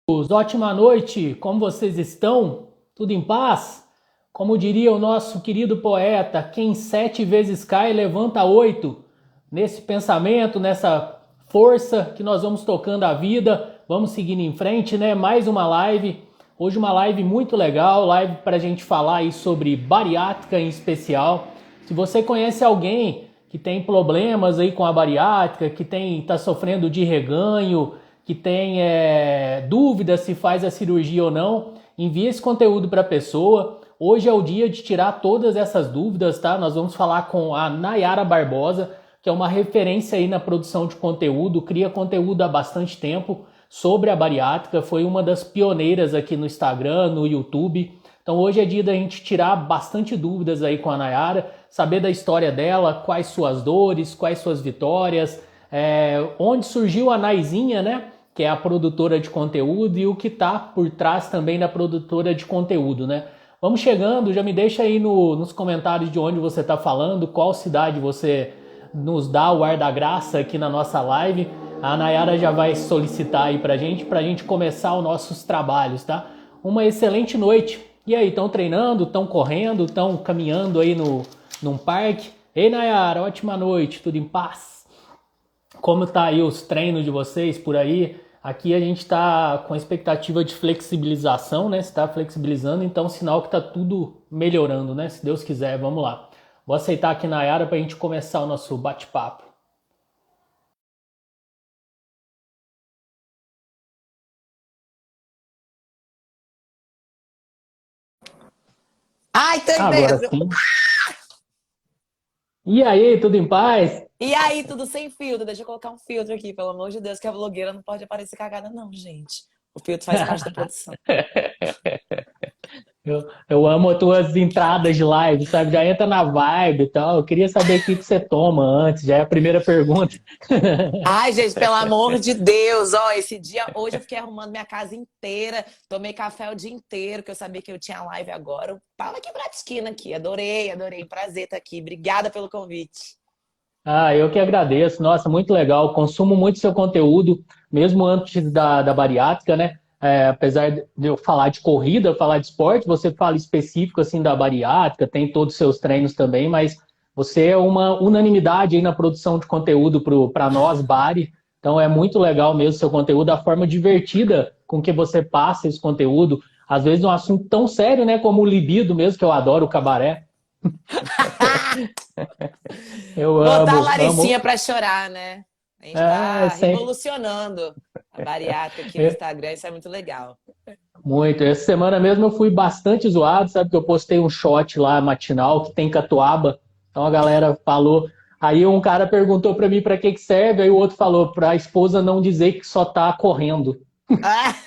Ótima noite, como vocês estão? Tudo em paz? Como diria o nosso querido poeta, quem sete vezes cai, levanta oito. Nesse pensamento, nessa força que nós vamos tocando a vida, vamos seguindo em frente, né? Mais uma live. Hoje uma live muito legal, live para a gente falar aí sobre bariátrica em especial. Se você conhece alguém que tem problemas aí com a bariátrica, que está sofrendo de reganho, que tem dúvida se faz a cirurgia ou não, envie esse conteúdo para a pessoa. Hoje é o dia de tirar todas essas dúvidas, tá? Nós vamos falar com a Nayara Barbosa, que é uma referência aí na produção de conteúdo, cria conteúdo há bastante tempo sobre a bariátrica, foi uma das pioneiras aqui no Instagram, no YouTube. Então hoje é dia da gente tirar bastante dúvidas aí com a Nayara, saber da história dela, quais suas dores, quais suas vitórias, onde surgiu a Naizinha, né? Que é a produtora de conteúdo, e o que está por trás também da produtora de conteúdo, né? Vamos chegando, já me deixa aí nos comentários de onde você está falando, qual cidade você nos dá o ar da graça aqui na nossa live. A Nayara já vai solicitar aí pra gente começar os nossos trabalhos, tá? Uma excelente noite. E aí, estão treinando, estão correndo, estão caminhando aí num parque? Ei, Nayara, ótima noite, tudo em paz? Como tá aí os treinos de vocês por aí? Aqui a gente está com a expectativa de flexibilização, né? Se está flexibilizando, então sinal que está tudo melhorando, né? Se Deus quiser, vamos lá. Vou aceitar aqui na Nayara para a gente começar o nosso bate-papo. Ai, tô Agora dentro. sim. E aí, tudo em paz? E aí, tudo sem filtro? Deixa eu colocar um filtro aqui, pelo amor de Deus, que a blogueira não pode aparecer cagada, não, gente. O filtro faz parte da produção. Eu amo as tuas entradas de live, sabe? Já entra na vibe e tal. Eu queria saber o que você toma antes, já é a primeira pergunta. Ai, gente, pelo amor de Deus, ó, esse dia, hoje eu fiquei arrumando minha casa inteira, tomei café o dia inteiro, que eu sabia que eu tinha live agora. Fala aqui pra esquina aqui, adorei, adorei, prazer estar aqui. Obrigada pelo convite. Ah, eu que agradeço. Nossa, muito legal. Consumo muito seu conteúdo, mesmo antes da bariátrica, né? Apesar de eu falar de corrida, falar de esporte, você fala específico assim da bariátrica, tem todos os seus treinos também, mas você é uma unanimidade aí na produção de conteúdo para nós, Bari. Então é muito legal mesmo seu conteúdo, a forma divertida com que você passa esse conteúdo. Às vezes um assunto tão sério, né, como o libido mesmo, que eu adoro o cabaré. Eu Botar a amo, Laricinha amo. pra chorar, né? A gente É, tá sempre. revolucionando a bariátrica aqui no Instagram, isso é muito legal. Muito. Essa semana mesmo eu fui bastante zoado, sabe? Que eu postei um shot lá matinal que tem catuaba. Então a galera falou. Aí um cara perguntou pra mim pra que serve, aí o outro falou pra esposa não dizer que só tá correndo.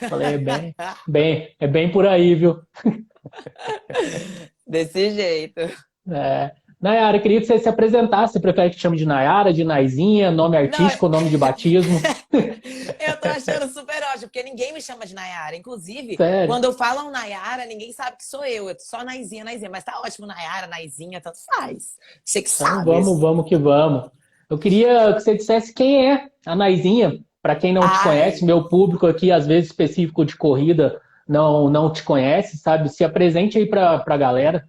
Falei, é bem por aí, viu? Desse jeito. É. Nayara, eu queria que você se apresentasse. Você prefere que te chame de Nayara, de Naizinha, nome Não, artístico, nome de batismo? eu tô achando super ótimo, porque ninguém me chama de Nayara. Inclusive, Sério. quando eu falo um Nayara, ninguém sabe que sou eu. Eu tô só Naizinha, Naizinha. Mas tá ótimo, Nayara, Naizinha, tanto faz. Você que Então sabe. vamos que vamos. Eu queria que você dissesse quem é a Naizinha, para quem não te conhece, Ai, meu público aqui, às vezes específico de corrida, não te conhece, sabe? Se apresente aí para a galera.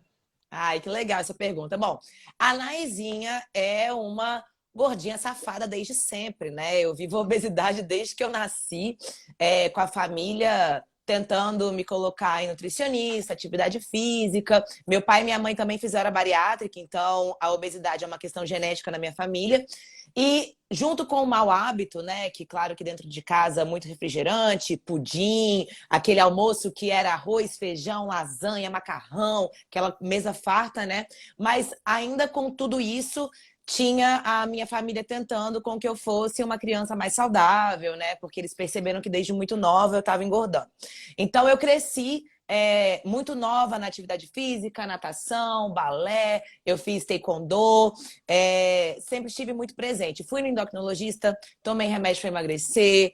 ai, que legal essa pergunta. Bom, a Naizinha é uma gordinha safada desde sempre, né? Eu vivo obesidade desde que eu nasci, com a família tentando me colocar em nutricionista, atividade física. Meu pai e minha mãe também fizeram a bariátrica, então a obesidade é uma questão genética na minha família. E junto com o mau hábito, né? Que claro que dentro de casa muito refrigerante, pudim, aquele almoço que era arroz, feijão, lasanha, macarrão, aquela mesa farta, né? Mas ainda com tudo isso, tinha a minha família tentando com que eu fosse uma criança mais saudável, né? Porque eles perceberam que desde muito nova eu estava engordando. Então eu cresci muito nova na atividade física, natação, balé, eu fiz taekwondo, sempre estive muito presente. Fui no endocrinologista, tomei remédio para emagrecer,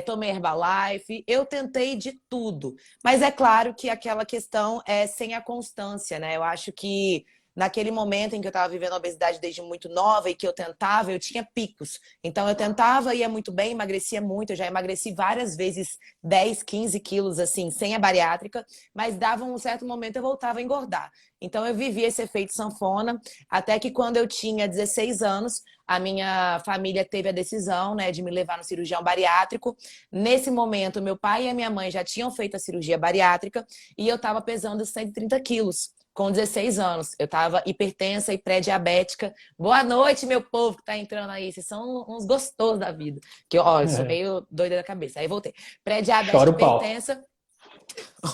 tomei Herbalife, eu tentei de tudo. Mas é claro que aquela questão é sem a constância, né? Eu acho que naquele momento em que eu estava vivendo a obesidade desde muito nova e que eu tentava, eu tinha picos. Então eu tentava, ia muito bem, emagrecia muito, eu já emagreci várias vezes 10, 15 quilos, assim, sem a bariátrica, mas dava um certo momento eu voltava a engordar. Então eu vivi esse efeito sanfona, até que quando eu tinha 16 anos, a minha família teve a decisão, né, de me levar no cirurgião bariátrico. Nesse momento, meu pai e a minha mãe já tinham feito a cirurgia bariátrica e eu estava pesando 130 quilos. Com 16 anos, eu estava hipertensa e pré-diabética. Boa noite, meu povo que está entrando aí. Vocês são uns gostosos da vida. Que, ó, eu sou meio doida da cabeça. Aí voltei. Chora Pré-diabética, o pau. hipertensa.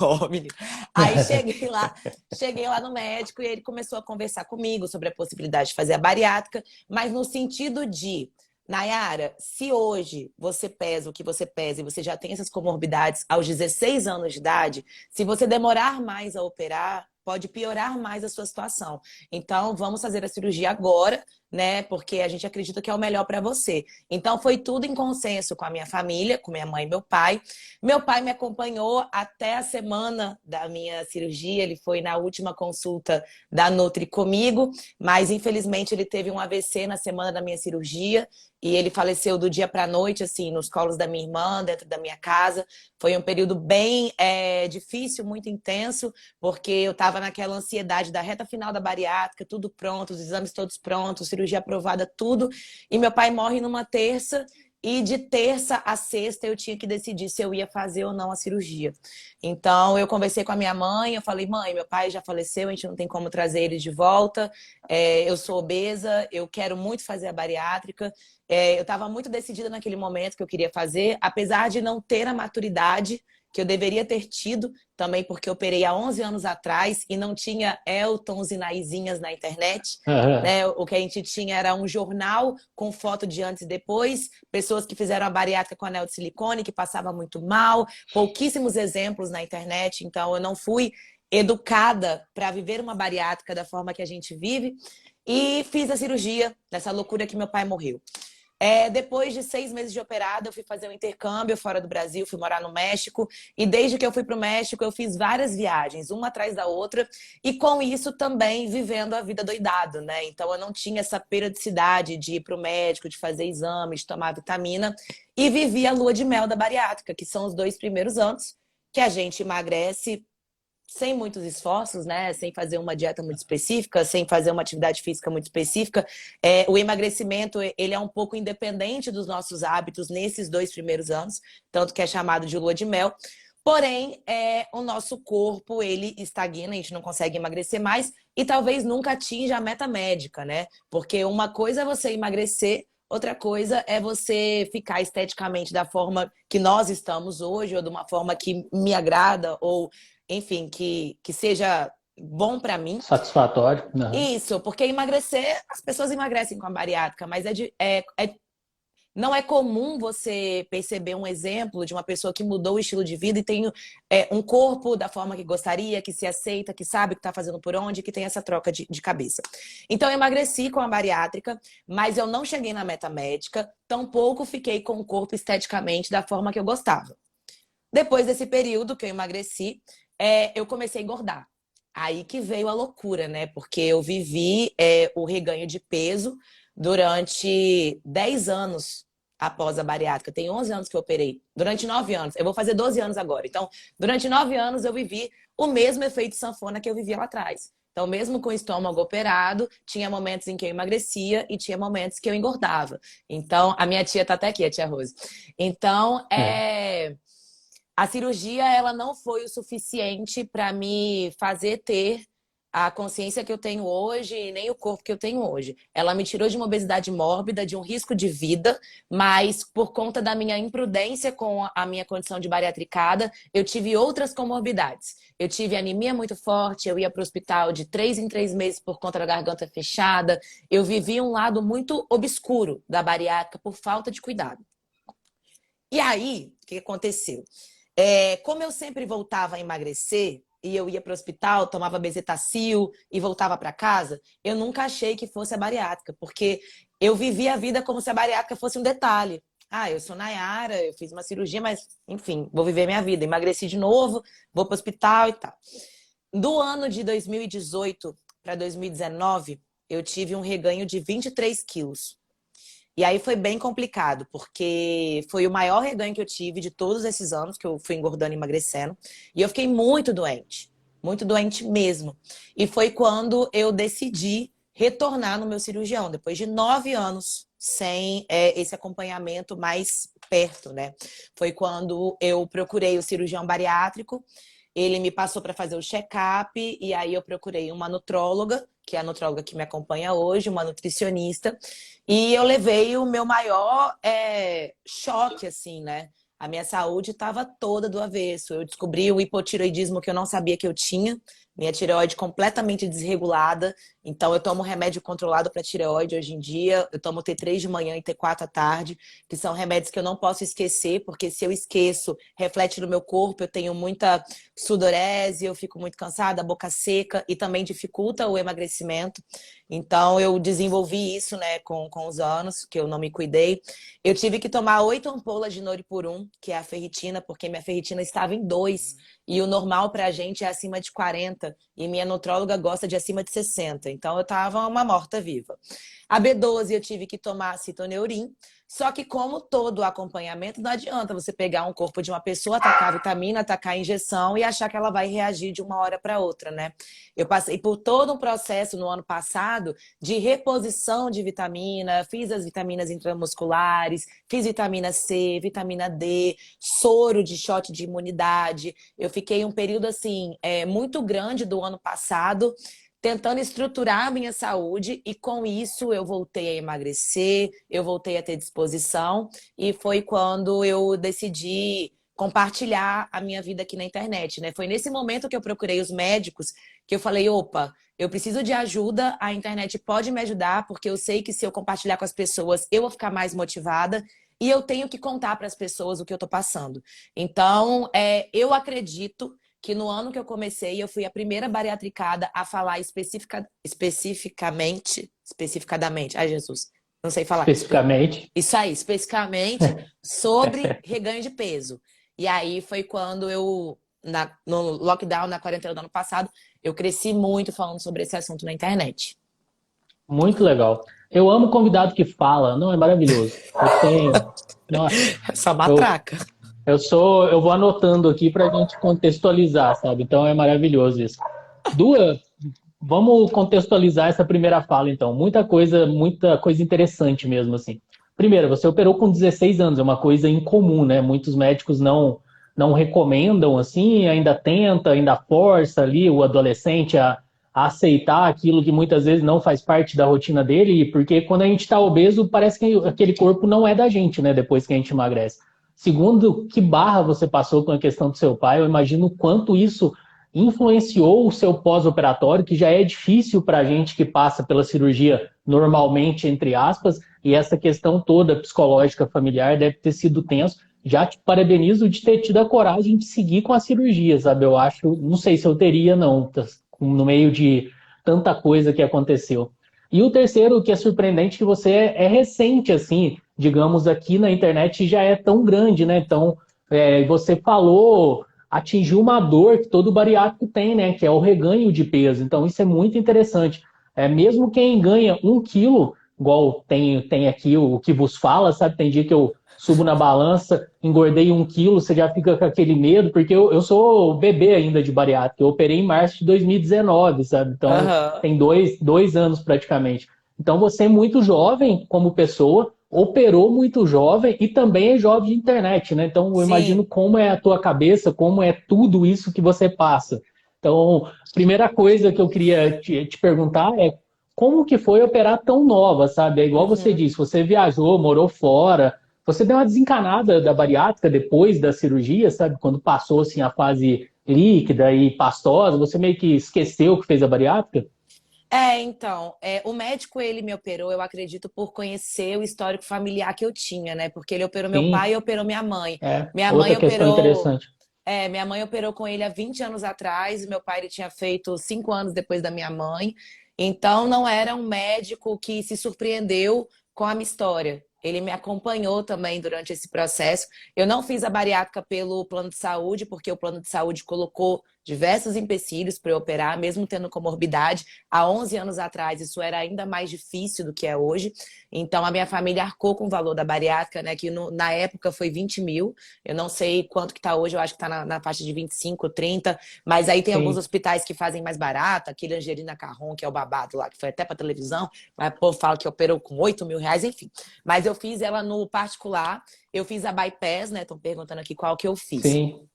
Oh, menino. Aí cheguei lá no médico e ele começou a conversar comigo sobre a possibilidade de fazer a bariátrica, mas no sentido de, Nayara, se hoje você pesa o que você pesa e você já tem essas comorbidades aos 16 anos de idade, se você demorar mais a operar, pode piorar mais a sua situação. Então, vamos fazer a cirurgia agora, né? Porque a gente acredita que é o melhor para você. Então, foi tudo em consenso com a minha família, com minha mãe e meu pai. Meu pai me acompanhou até a semana da minha cirurgia. Ele foi na última consulta da Nutri comigo, mas infelizmente ele teve um AVC na semana da minha cirurgia. E ele faleceu do dia para a noite, assim, nos colos da minha irmã, dentro da minha casa. Foi um período bem difícil, muito intenso, porque eu estava naquela ansiedade da reta final da bariátrica, tudo pronto, os exames todos prontos, cirurgia aprovada, tudo. E meu pai morre numa terça, e de terça a sexta eu tinha que decidir se eu ia fazer ou não a cirurgia. Então eu conversei com a minha mãe, eu falei, mãe, meu pai já faleceu, a gente não tem como trazer ele de volta, eu sou obesa, eu quero muito fazer a bariátrica. Eu estava muito decidida naquele momento que eu queria fazer, apesar de não ter a maturidade que eu deveria ter tido, também porque eu operei há 11 anos atrás e não tinha Eltons e Naizinhas na internet. Aham. Né? O que a gente tinha era um jornal com foto de antes e depois, pessoas que fizeram a bariátrica com anel de silicone, que passava muito mal, pouquíssimos exemplos na internet, então eu não fui educada para viver uma bariátrica da forma que a gente vive e fiz a cirurgia nessa loucura que meu pai morreu. Depois de 6 meses de operada, eu fui fazer um intercâmbio fora do Brasil, fui morar no México. E desde que eu fui para o México, eu fiz várias viagens, uma atrás da outra. E com isso também vivendo a vida doidado, né? Então eu não tinha essa periodicidade de ir para o médico, de fazer exames, de tomar vitamina. E vivi a lua de mel da bariátrica, que são os 2 primeiros anos, que a gente emagrece sem muitos esforços, né? Sem fazer uma dieta muito específica, sem fazer uma atividade física muito específica. O emagrecimento, ele é um pouco independente dos nossos hábitos nesses 2 primeiros anos, tanto que é chamado de lua de mel. Porém, o nosso corpo, ele estagna, a gente não consegue emagrecer mais e talvez nunca atinja a meta médica, né? Porque uma coisa é você emagrecer, outra coisa é você ficar esteticamente da forma que nós estamos hoje, ou de uma forma que me agrada, ou enfim, que seja bom para mim. Satisfatório. Aham. Isso, porque emagrecer, as pessoas emagrecem com a bariátrica, mas não é comum você perceber um exemplo de uma pessoa que mudou o estilo de vida e tem um corpo da forma que gostaria, que se aceita, que sabe o que está fazendo por onde, que tem essa troca de cabeça. Então, eu emagreci com a bariátrica, mas eu não cheguei na meta médica, tampouco fiquei com o corpo esteticamente da forma que eu gostava. Depois desse período que eu emagreci, eu comecei a engordar. Aí que veio a loucura, né? Porque eu vivi o reganho de peso durante 10 anos após a bariátrica. Tem 11 anos que eu operei. Durante 9 anos. Eu vou fazer 12 anos agora. Então, durante 9 anos eu vivi o mesmo efeito sanfona que eu vivia lá atrás. Então, mesmo com o estômago operado, tinha momentos em que eu emagrecia e tinha momentos que eu engordava. Então, a minha tia tá até aqui, a tia Rose. Então, É. a cirurgia, ela não foi o suficiente para me fazer ter a consciência que eu tenho hoje e nem o corpo que eu tenho hoje. Ela me tirou de uma obesidade mórbida, de um risco de vida, mas por conta da minha imprudência com a minha condição de bariatricada, eu tive outras comorbidades. Eu tive anemia muito forte, eu ia para o hospital de 3 em 3 meses por conta da garganta fechada. Eu vivi um lado muito obscuro da bariátrica por falta de cuidado. E aí, o que aconteceu? Como eu sempre voltava a emagrecer e eu ia para o hospital, tomava bezetacil e voltava para casa, eu nunca achei que fosse a bariátrica, porque eu vivia a vida como se a bariátrica fosse um detalhe. Ah, eu sou Nayara, eu fiz uma cirurgia, mas enfim, vou viver minha vida. Emagreci de novo, vou para o hospital e tal. Do ano de 2018 para 2019, eu tive um reganho de 23 quilos. E aí foi bem complicado, porque foi o maior reganho que eu tive de todos esses anos que eu fui engordando e emagrecendo. E eu fiquei muito doente mesmo. E foi quando eu decidi retornar no meu cirurgião, depois de 9 anos sem esse acompanhamento mais perto, né? Foi quando eu procurei o cirurgião bariátrico, ele me passou para fazer o check-up, e aí eu procurei uma nutróloga, que é a nutróloga que me acompanha hoje, uma nutricionista, e eu levei o meu maior choque, assim, né? A minha saúde estava toda do avesso. Eu descobri o hipotiroidismo que eu não sabia que eu tinha. Minha tireoide completamente desregulada. Então, eu tomo remédio controlado para tireoide hoje em dia. Eu tomo T3 de manhã e T4 à tarde, que são remédios que eu não posso esquecer, porque se eu esqueço, reflete no meu corpo. Eu tenho muita sudorese, eu fico muito cansada, boca seca, e também dificulta o emagrecimento. Então, eu desenvolvi isso, né, com os anos, que eu não me cuidei. Eu tive que tomar 8 ampolas de Noripurum, que é a ferritina, porque minha ferritina estava em 2. E o normal pra gente é acima de 40. E minha nutróloga gosta de acima de 60. Então eu tava uma morta-viva. A B12 eu tive que tomar citoneurin. Só que como todo acompanhamento, não adianta você pegar um corpo de uma pessoa, atacar a vitamina, atacar a injeção e achar que ela vai reagir de uma hora para outra, né? Eu passei por todo um processo no ano passado de reposição de vitamina, fiz as vitaminas intramusculares, fiz vitamina C, vitamina D, soro de shot de imunidade. Eu fiquei um período assim muito grande do ano passado tentando estruturar a minha saúde, e com isso eu voltei a emagrecer, eu voltei a ter disposição, e foi quando eu decidi compartilhar a minha vida aqui na internet, né? Foi nesse momento que eu procurei os médicos, que eu falei, opa, eu preciso de ajuda, a internet pode me ajudar, porque eu sei que se eu compartilhar com as pessoas, eu vou ficar mais motivada, e eu tenho que contar para as pessoas o que eu tô passando. Então, eu acredito que no ano que eu comecei, eu fui a primeira bariatricada a falar especificadamente, ai Jesus, não sei falar. Especificamente. Isso aí, especificamente sobre reganho de peso. E aí foi quando eu, no lockdown, na quarentena do ano passado, eu cresci muito falando sobre esse assunto na internet. Muito legal. Eu amo convidado que fala, não, é maravilhoso. Eu tenho. Nossa, Essa eu, matraca. eu vou anotando aqui para a gente contextualizar, sabe? Então é maravilhoso isso. Duas, vamos contextualizar essa primeira fala, então. Muita coisa interessante mesmo, assim. Primeiro, você operou com 16 anos, é uma coisa incomum, né? Muitos médicos não recomendam, assim, ainda tenta, ainda força ali o adolescente a aceitar aquilo que muitas vezes não faz parte da rotina dele, porque quando a gente está obeso, parece que aquele corpo não é da gente, né? Depois que a gente emagrece. Segundo, que barra você passou com a questão do seu pai, eu imagino o quanto isso influenciou o seu pós-operatório, que já é difícil para a gente que passa pela cirurgia normalmente, entre aspas, e essa questão toda psicológica familiar deve ter sido tenso. Já te parabenizo de ter tido a coragem de seguir com a cirurgia, sabe? Eu acho, não sei se eu teria, não, no meio de tanta coisa que aconteceu. E o terceiro, que é surpreendente, que você é recente, assim, digamos, aqui na internet já é tão grande, né? Então, você falou, atingiu uma dor que todo bariátrico tem, né? Que é o reganho de peso. Então, isso é muito interessante. Mesmo quem ganha 1 quilo, igual tem aqui o que vos fala, sabe? Tem dia que eu subo na balança, engordei 1 quilo, você já fica com aquele medo, porque eu sou bebê ainda de bariátrica, eu operei em março de 2019, sabe? Então, Aham. tem dois anos praticamente. Então, você é muito jovem como pessoa, operou muito jovem e também é jovem de internet, né? Então, eu imagino Sim. como é a tua cabeça, como é tudo isso que você passa. Então, primeira coisa que eu queria te perguntar é como que foi operar tão nova, sabe? É igual você Uhum. disse, você viajou, morou fora, você deu uma desencanada da bariátrica depois da cirurgia, sabe? Quando passou assim a fase líquida e pastosa, você meio que esqueceu que fez a bariátrica? Então, o médico, ele me operou, eu acredito, por conhecer o histórico familiar que eu tinha, né? Porque ele operou meu pai Sim, e operou minha mãe. é Minha mãe outra questão operou, interessante. minha mãe operou com ele há 20 anos atrás, e meu pai ele tinha feito 5 anos depois da minha mãe. Então, não era um médico que se surpreendeu com a minha história. Ele me acompanhou também durante esse processo. Eu não fiz a bariátrica pelo plano de saúde, porque o plano de saúde colocou diversos empecilhos para eu operar, mesmo tendo comorbidade. Há 11 anos atrás, isso era ainda mais difícil do que é hoje. Então, a minha família arcou com o valor da bariátrica, né? Que na época foi 20 mil. Eu não sei quanto que está hoje, eu acho que está na faixa de 25, 30. Mas aí tem alguns Sim. hospitais que fazem mais barato. Aquele Angelina Carron, que é o babado lá, que foi até para televisão. Mas o povo fala que operou com 8 mil reais, enfim. Mas eu fiz ela no particular. Eu fiz a bypass, né? Estão perguntando aqui qual que eu fiz. Sim.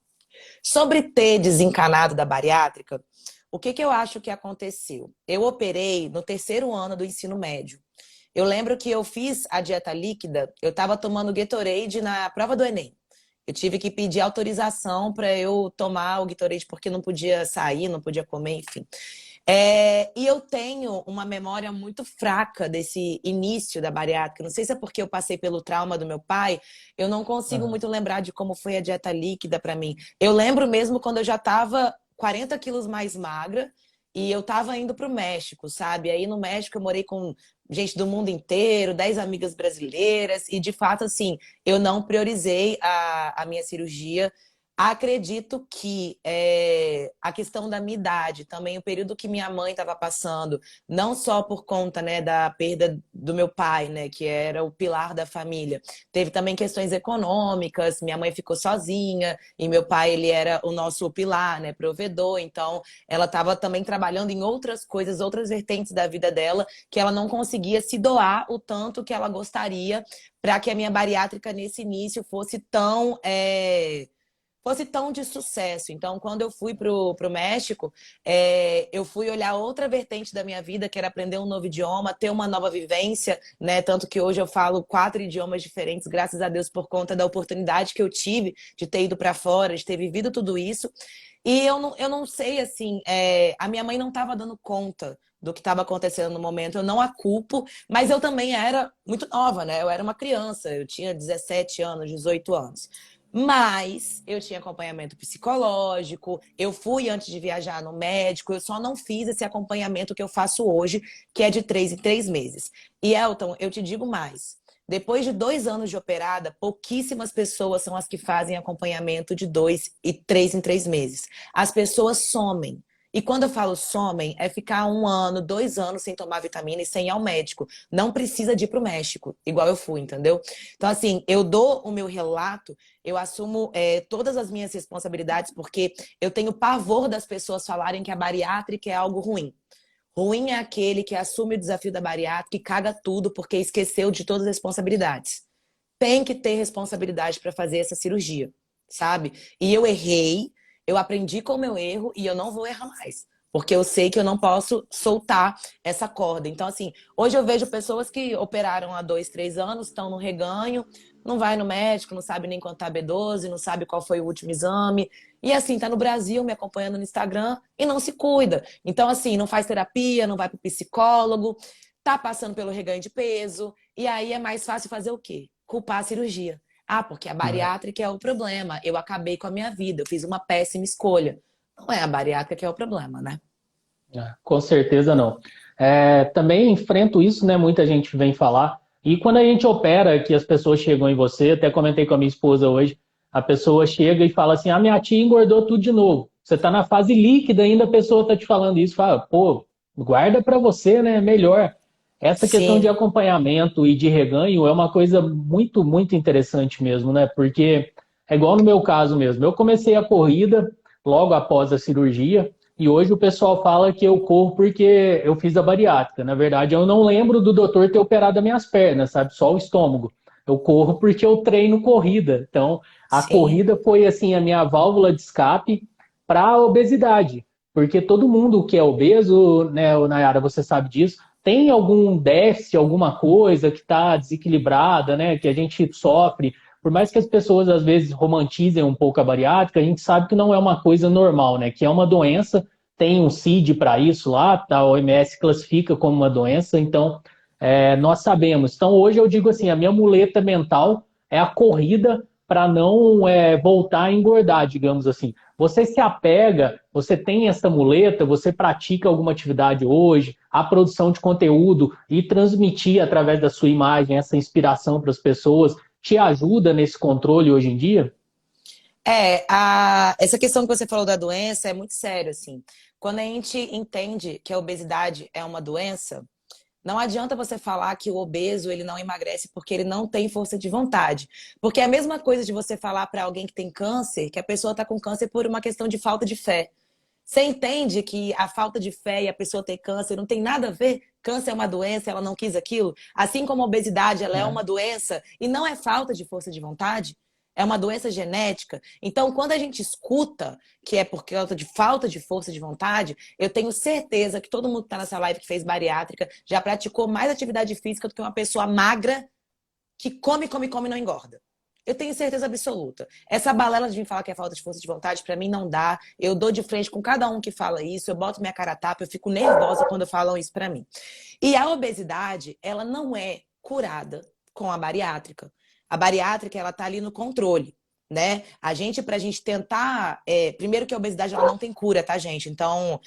Sobre ter desencanado da bariátrica, o que eu acho que aconteceu? Eu operei no 3º ano do ensino médio. Eu lembro que eu fiz a dieta líquida, eu estava tomando Gatorade na prova do Enem. Eu tive que pedir autorização para eu tomar o Gatorade porque não podia sair, não podia comer, enfim. E eu tenho uma memória muito fraca desse início da bariátrica. Não sei se é porque eu passei pelo trauma do meu pai, eu não consigo muito lembrar de como foi a dieta líquida para mim. Eu lembro mesmo quando eu já estava 40 quilos mais magra e eu estava indo para o México, sabe? Aí no México eu morei com gente do mundo inteiro, 10 amigas brasileiras e de fato, assim, eu não priorizei a minha cirurgia. Acredito que a questão da minha idade, também o período que minha mãe estava passando, não só por conta, né, da perda do meu pai, né, que era o pilar da família, teve também questões econômicas, minha mãe ficou sozinha e meu pai, ele era o nosso pilar, né, provedor, então ela estava também trabalhando em outras coisas, outras vertentes da vida dela, que ela não conseguia se doar o tanto que ela gostaria para que a minha bariátrica nesse início fosse tão de sucesso. Então, quando eu fui pro México, eu fui olhar outra vertente da minha vida, que era aprender um novo idioma, ter uma nova vivência, né? Tanto que hoje eu falo 4 idiomas diferentes, graças a Deus, por conta da oportunidade que eu tive de ter ido para fora, de ter vivido tudo isso. E eu não sei, assim, a minha mãe não estava dando conta do que estava acontecendo no momento, eu não a culpo, mas eu também era muito nova, né? Eu era uma criança, eu tinha 17 anos, 18 anos. Mas eu tinha acompanhamento psicológico, eu fui antes de viajar no médico, eu só não fiz esse acompanhamento que eu faço hoje, que é de 3 em 3 meses. E Elton, eu te digo mais, depois de 2 anos de operada, pouquíssimas pessoas são as que fazem acompanhamento de 2 e 3 em 3 meses. As pessoas somem. E quando eu falo somem, é ficar 1 ano, 2 anos sem tomar vitamina e sem ir ao médico. Não precisa de ir para o México, igual eu fui, entendeu? Então, assim, eu dou o meu relato, eu assumo todas as minhas responsabilidades, porque eu tenho pavor das pessoas falarem que a bariátrica é algo ruim. Ruim é aquele que assume o desafio da bariátrica e caga tudo porque esqueceu de todas as responsabilidades. Tem que ter responsabilidade para fazer essa cirurgia, sabe? E eu errei, eu aprendi com o meu erro e eu não vou errar mais. Porque eu sei que eu não posso soltar essa corda. Então, assim, hoje eu vejo pessoas que operaram há 2, 3 anos, estão no reganho, não vai no médico, não sabe nem quanto tá B12, não sabe qual foi o último exame. E assim, tá no Brasil me acompanhando no Instagram e não se cuida. Então, assim, não faz terapia, não vai pro psicólogo, tá passando pelo reganho de peso. E aí é mais fácil fazer o quê? Culpar a cirurgia. Ah, porque a bariátrica é o problema. Eu acabei com a minha vida, eu fiz uma péssima escolha. Não é a bariátrica que é o problema, né? Com certeza não. Também enfrento isso, né? Muita gente vem falar. E quando a gente opera, que as pessoas chegam em você, até comentei com a minha esposa hoje, a pessoa chega e fala assim: minha tia engordou tudo de novo. Você está na fase líquida, ainda a pessoa está te falando isso. Fala, pô, guarda para você, né? Melhor. Essa questão de Sim, acompanhamento e de reganho é uma coisa muito, muito interessante mesmo, né? Porque é igual no meu caso mesmo. Eu comecei a corrida logo após a cirurgia. E hoje o pessoal fala que eu corro porque eu fiz a bariátrica. Na verdade, eu não lembro do doutor ter operado as minhas pernas, sabe? Só o estômago. Eu corro porque eu treino corrida. Então, a sim. corrida foi assim a minha válvula de escape para a obesidade. Porque todo mundo que é obeso, né, Nayara, você sabe disso, tem algum déficit, alguma coisa que está desequilibrada, né, que a gente sofre. Por mais que as pessoas às vezes romantizem um pouco a bariátrica, a gente sabe que não é uma coisa normal, né? Que é uma doença, tem um CID para isso lá, tá? A OMS classifica como uma doença, então nós sabemos. Então hoje eu digo assim, a minha muleta mental é a corrida para não voltar a engordar, digamos assim. Você se apega, você tem essa muleta, você pratica alguma atividade hoje, a produção de conteúdo e transmitir através da sua imagem essa inspiração para as pessoas te ajuda nesse controle hoje em dia? Essa questão que você falou da doença é muito sério, assim. Quando a gente entende que a obesidade é uma doença, não adianta você falar que o obeso ele não emagrece porque ele não tem força de vontade. Porque é a mesma coisa de você falar para alguém que tem câncer, que a pessoa está com câncer por uma questão de falta de fé. Você entende que a falta de fé e a pessoa ter câncer não tem nada a ver? Câncer é uma doença, ela não quis aquilo. Assim como a obesidade, ela é É. uma doença e não é falta de força de vontade, é uma doença genética. Então, quando a gente escuta que é por causa de falta de força de vontade, eu tenho certeza que todo mundo que está nessa live que fez bariátrica já praticou mais atividade física do que uma pessoa magra que come, come, come e não engorda. Eu tenho certeza absoluta. Essa balela de vir falar que é falta de força de vontade, pra mim não dá. Eu dou de frente com cada um que fala isso, eu boto minha cara a tapa, eu fico nervosa quando falam isso pra mim. E a obesidade, ela não é curada com a bariátrica. A bariátrica, ela tá ali no controle, né? Pra gente tentar... primeiro que a obesidade, ela não tem cura, tá, gente? Então,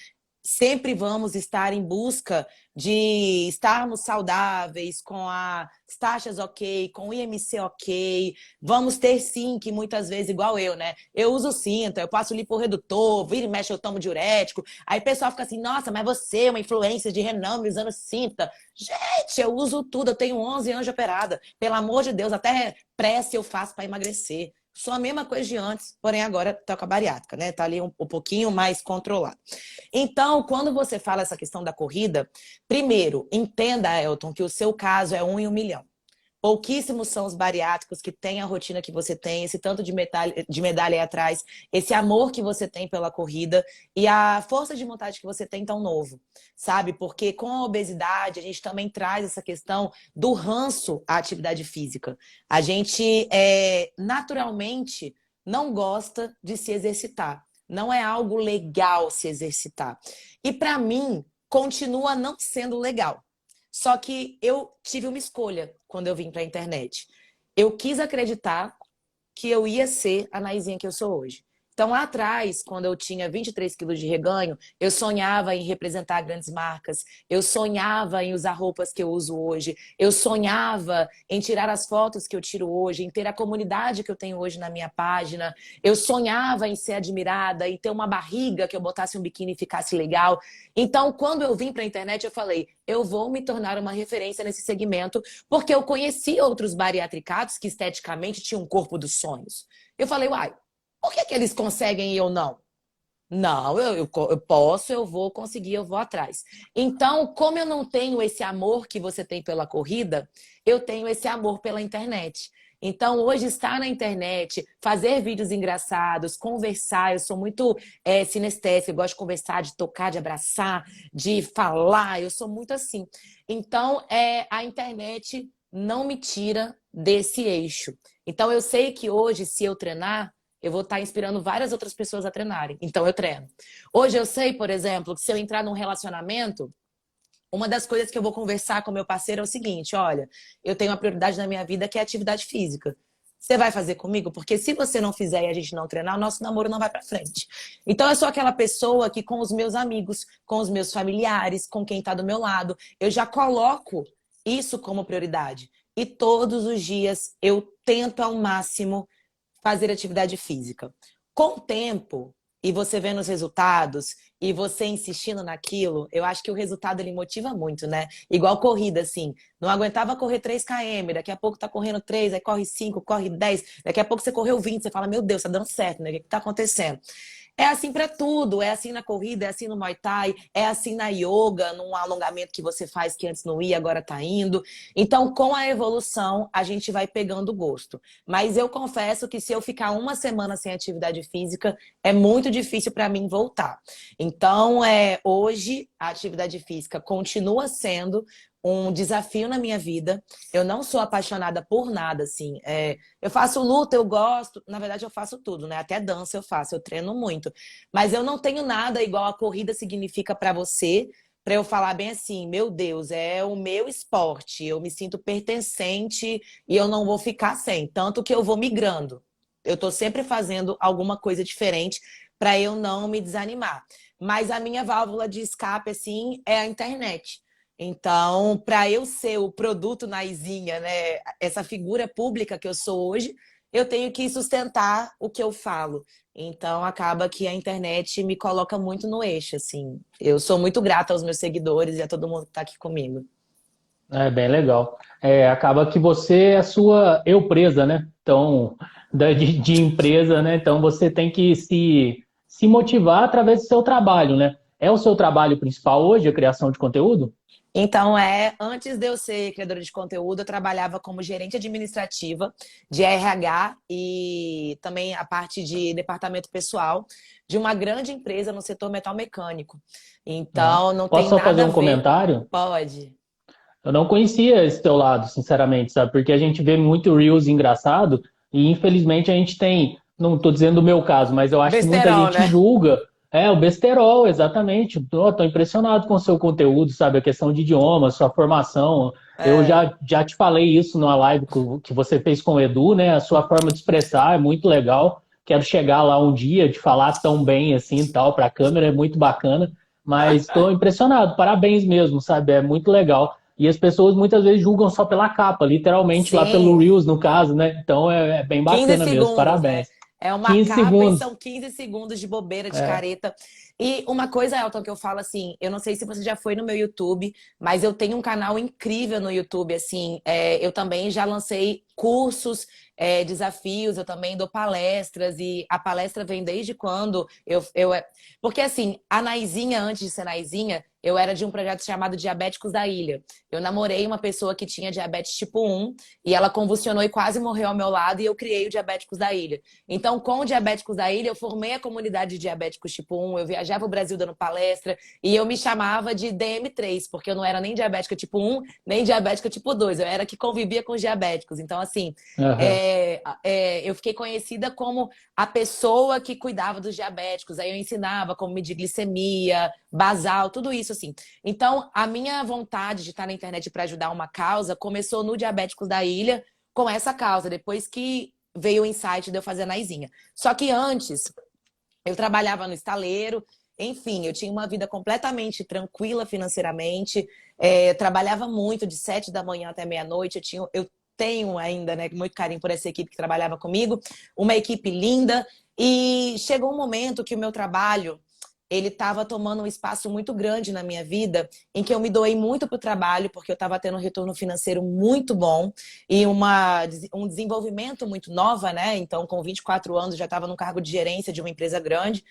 sempre vamos estar em busca de estarmos saudáveis, com as taxas ok, com o IMC ok. Vamos ter sim, que muitas vezes, igual eu, né? Eu uso cinta, eu passo liporedutor, vira e mexe, eu tomo diurético. Aí o pessoal fica assim, nossa, mas você é uma influência de renome usando cinta. Gente, eu uso tudo, eu tenho 11 anos de operada. Pelo amor de Deus, até prece eu faço para emagrecer. Sou a mesma coisa de antes, porém agora tá com a bariátrica, né? Tá ali um pouquinho mais controlado. Então, quando você fala essa questão da corrida, primeiro, entenda, Elton, que o seu caso é 1 em 1 milhão. Pouquíssimos são os bariátricos que têm a rotina que você tem, esse tanto de medalha aí atrás, esse amor que você tem pela corrida e a força de vontade que você tem tão novo, sabe? Porque com a obesidade, a gente também traz essa questão do ranço à atividade física. A gente, naturalmente, não gosta de se exercitar. Não é algo legal se exercitar. E para mim, continua não sendo legal. Só que eu tive uma escolha quando eu vim para a internet. Eu quis acreditar que eu ia ser a Naizinha que eu sou hoje. Então, lá atrás, quando eu tinha 23 quilos de reganho, eu sonhava em representar grandes marcas, eu sonhava em usar roupas que eu uso hoje, eu sonhava em tirar as fotos que eu tiro hoje, em ter a comunidade que eu tenho hoje na minha página, eu sonhava em ser admirada, em ter uma barriga que eu botasse um biquíni e ficasse legal. Então, quando eu vim para a internet, eu falei, eu vou me tornar uma referência nesse segmento, porque eu conheci outros bariatricados que esteticamente tinham um corpo dos sonhos. Eu falei, uai, por que eles conseguem e eu não? Não, eu posso, eu vou conseguir, eu vou atrás. Então, como eu não tenho esse amor que você tem pela corrida, eu tenho esse amor pela internet. Então, hoje, estar na internet, fazer vídeos engraçados, conversar, eu sou muito sinestésica, eu gosto de conversar, de tocar, de abraçar, de falar, eu sou muito assim. Então, a internet não me tira desse eixo. Então, eu sei que hoje, se eu treinar, eu vou estar inspirando várias outras pessoas a treinarem. Então, eu treino. Hoje eu sei, por exemplo, que se eu entrar num relacionamento, uma das coisas que eu vou conversar com meu parceiro é o seguinte, olha, eu tenho uma prioridade na minha vida que é a atividade física. Você vai fazer comigo? Porque se você não fizer e a gente não treinar, o nosso namoro não vai pra frente. Então, eu sou aquela pessoa que com os meus amigos, com os meus familiares, com quem tá do meu lado, eu já coloco isso como prioridade. E todos os dias eu tento ao máximo fazer atividade física. Com o tempo, e você vendo os resultados, e você insistindo naquilo, eu acho que o resultado ele motiva muito, né? Igual corrida, assim. Não aguentava correr 3 km, daqui a pouco tá correndo 3, aí corre 5, corre 10, daqui a pouco você correu 20, você fala, meu Deus, tá dando certo, né? O que tá acontecendo? É assim para tudo, é assim na corrida, é assim no Muay Thai, é assim na yoga, num alongamento que você faz que antes não ia, agora tá indo. Então, com a evolução, a gente vai pegando gosto. Mas eu confesso que se eu ficar uma semana sem atividade física, é muito difícil para mim voltar. Então, hoje, a atividade física continua sendo um desafio na minha vida. Eu não sou apaixonada por nada, assim. Eu faço luta, eu gosto. Na verdade, eu faço tudo, né? Até dança eu faço, eu treino muito. Mas eu não tenho nada igual a corrida significa para você, para eu falar bem assim, meu Deus, é o meu esporte. Eu me sinto pertencente e eu não vou ficar sem. Tanto que eu vou migrando. Eu tô sempre fazendo alguma coisa diferente para eu não me desanimar. Mas a minha válvula de escape, assim, é a internet. Então, para eu ser o produto Naizinha, né, essa figura pública que eu sou hoje, eu tenho que sustentar o que eu falo. Então, acaba que a internet me coloca muito no eixo, assim. Eu sou muito grata aos meus seguidores e a todo mundo que está aqui comigo. É bem legal. É, acaba que você é a sua eu presa, né? Então, de empresa, né? Então você tem que se motivar através do seu trabalho, né? É o seu trabalho principal hoje, a criação de conteúdo? Então, antes de eu ser criadora de conteúdo, eu trabalhava como gerente administrativa de RH e também a parte de departamento pessoal de uma grande empresa no setor metal mecânico. Né? Então, não Posso tem só fazer nada a um ver. comentário? Pode. Eu não conhecia esse teu lado, sinceramente, sabe? Porque a gente vê muito Reels engraçado e infelizmente a gente tem, não estou dizendo o meu caso, mas eu acho que muita Besterol, gente né? julga. É, o besterol, exatamente. Tô impressionado com o seu conteúdo, sabe? A questão de idioma, sua formação. Eu É. já te falei isso numa live que você fez com o Edu, né? A sua forma de expressar é muito legal. Quero chegar lá um dia, de falar tão bem assim e tal para a câmera, é muito bacana. Mas estou impressionado, parabéns mesmo, sabe? É muito legal. E as pessoas muitas vezes julgam só pela capa, literalmente lá pelo Sim, Reels, no caso, né? Então é bem 15 bacana mesmo, segundos, né? parabéns. É uma 15 capa e segundos. são 15 segundos de bobeira, de É, careta. E uma coisa, Elton, que eu falo assim, eu não sei se você já foi no meu YouTube, mas eu tenho um canal incrível no YouTube, assim, eu também já lancei cursos, desafios, eu também dou palestras, e a palestra vem desde quando Porque assim, a Naizinha, antes de ser Naizinha, eu era de um projeto chamado Diabéticos da Ilha. Eu namorei uma pessoa que tinha diabetes tipo 1, e ela convulsionou e quase morreu ao meu lado, e eu criei o Diabéticos da Ilha. Então, com o Diabéticos da Ilha, eu formei a comunidade de diabéticos tipo 1, eu viajava o Brasil dando palestra, e eu me chamava de DM3, porque eu não era nem diabética tipo 1, nem diabética tipo 2, eu era que convivia com os diabéticos. Então, assim, aham. eu fiquei conhecida como a pessoa que cuidava dos diabéticos, aí eu ensinava como medir glicemia, basal, tudo isso, assim. Então, a minha vontade de estar na internet para ajudar uma causa começou no Diabéticos da Ilha, com essa causa, depois que veio o insight de eu fazer a Naizinha. Só que antes, eu trabalhava no estaleiro, enfim, eu tinha uma vida completamente tranquila financeiramente, trabalhava muito de 7 da manhã até meia-noite, eu tenho ainda, né, muito carinho por essa equipe que trabalhava comigo, uma equipe linda, e chegou um momento que o meu trabalho ele estava tomando um espaço muito grande na minha vida, em que eu me doei muito para o trabalho, porque eu estava tendo um retorno financeiro muito bom e um desenvolvimento muito nova, né? Então, com 24 anos, já estava no cargo de gerência de uma empresa grande.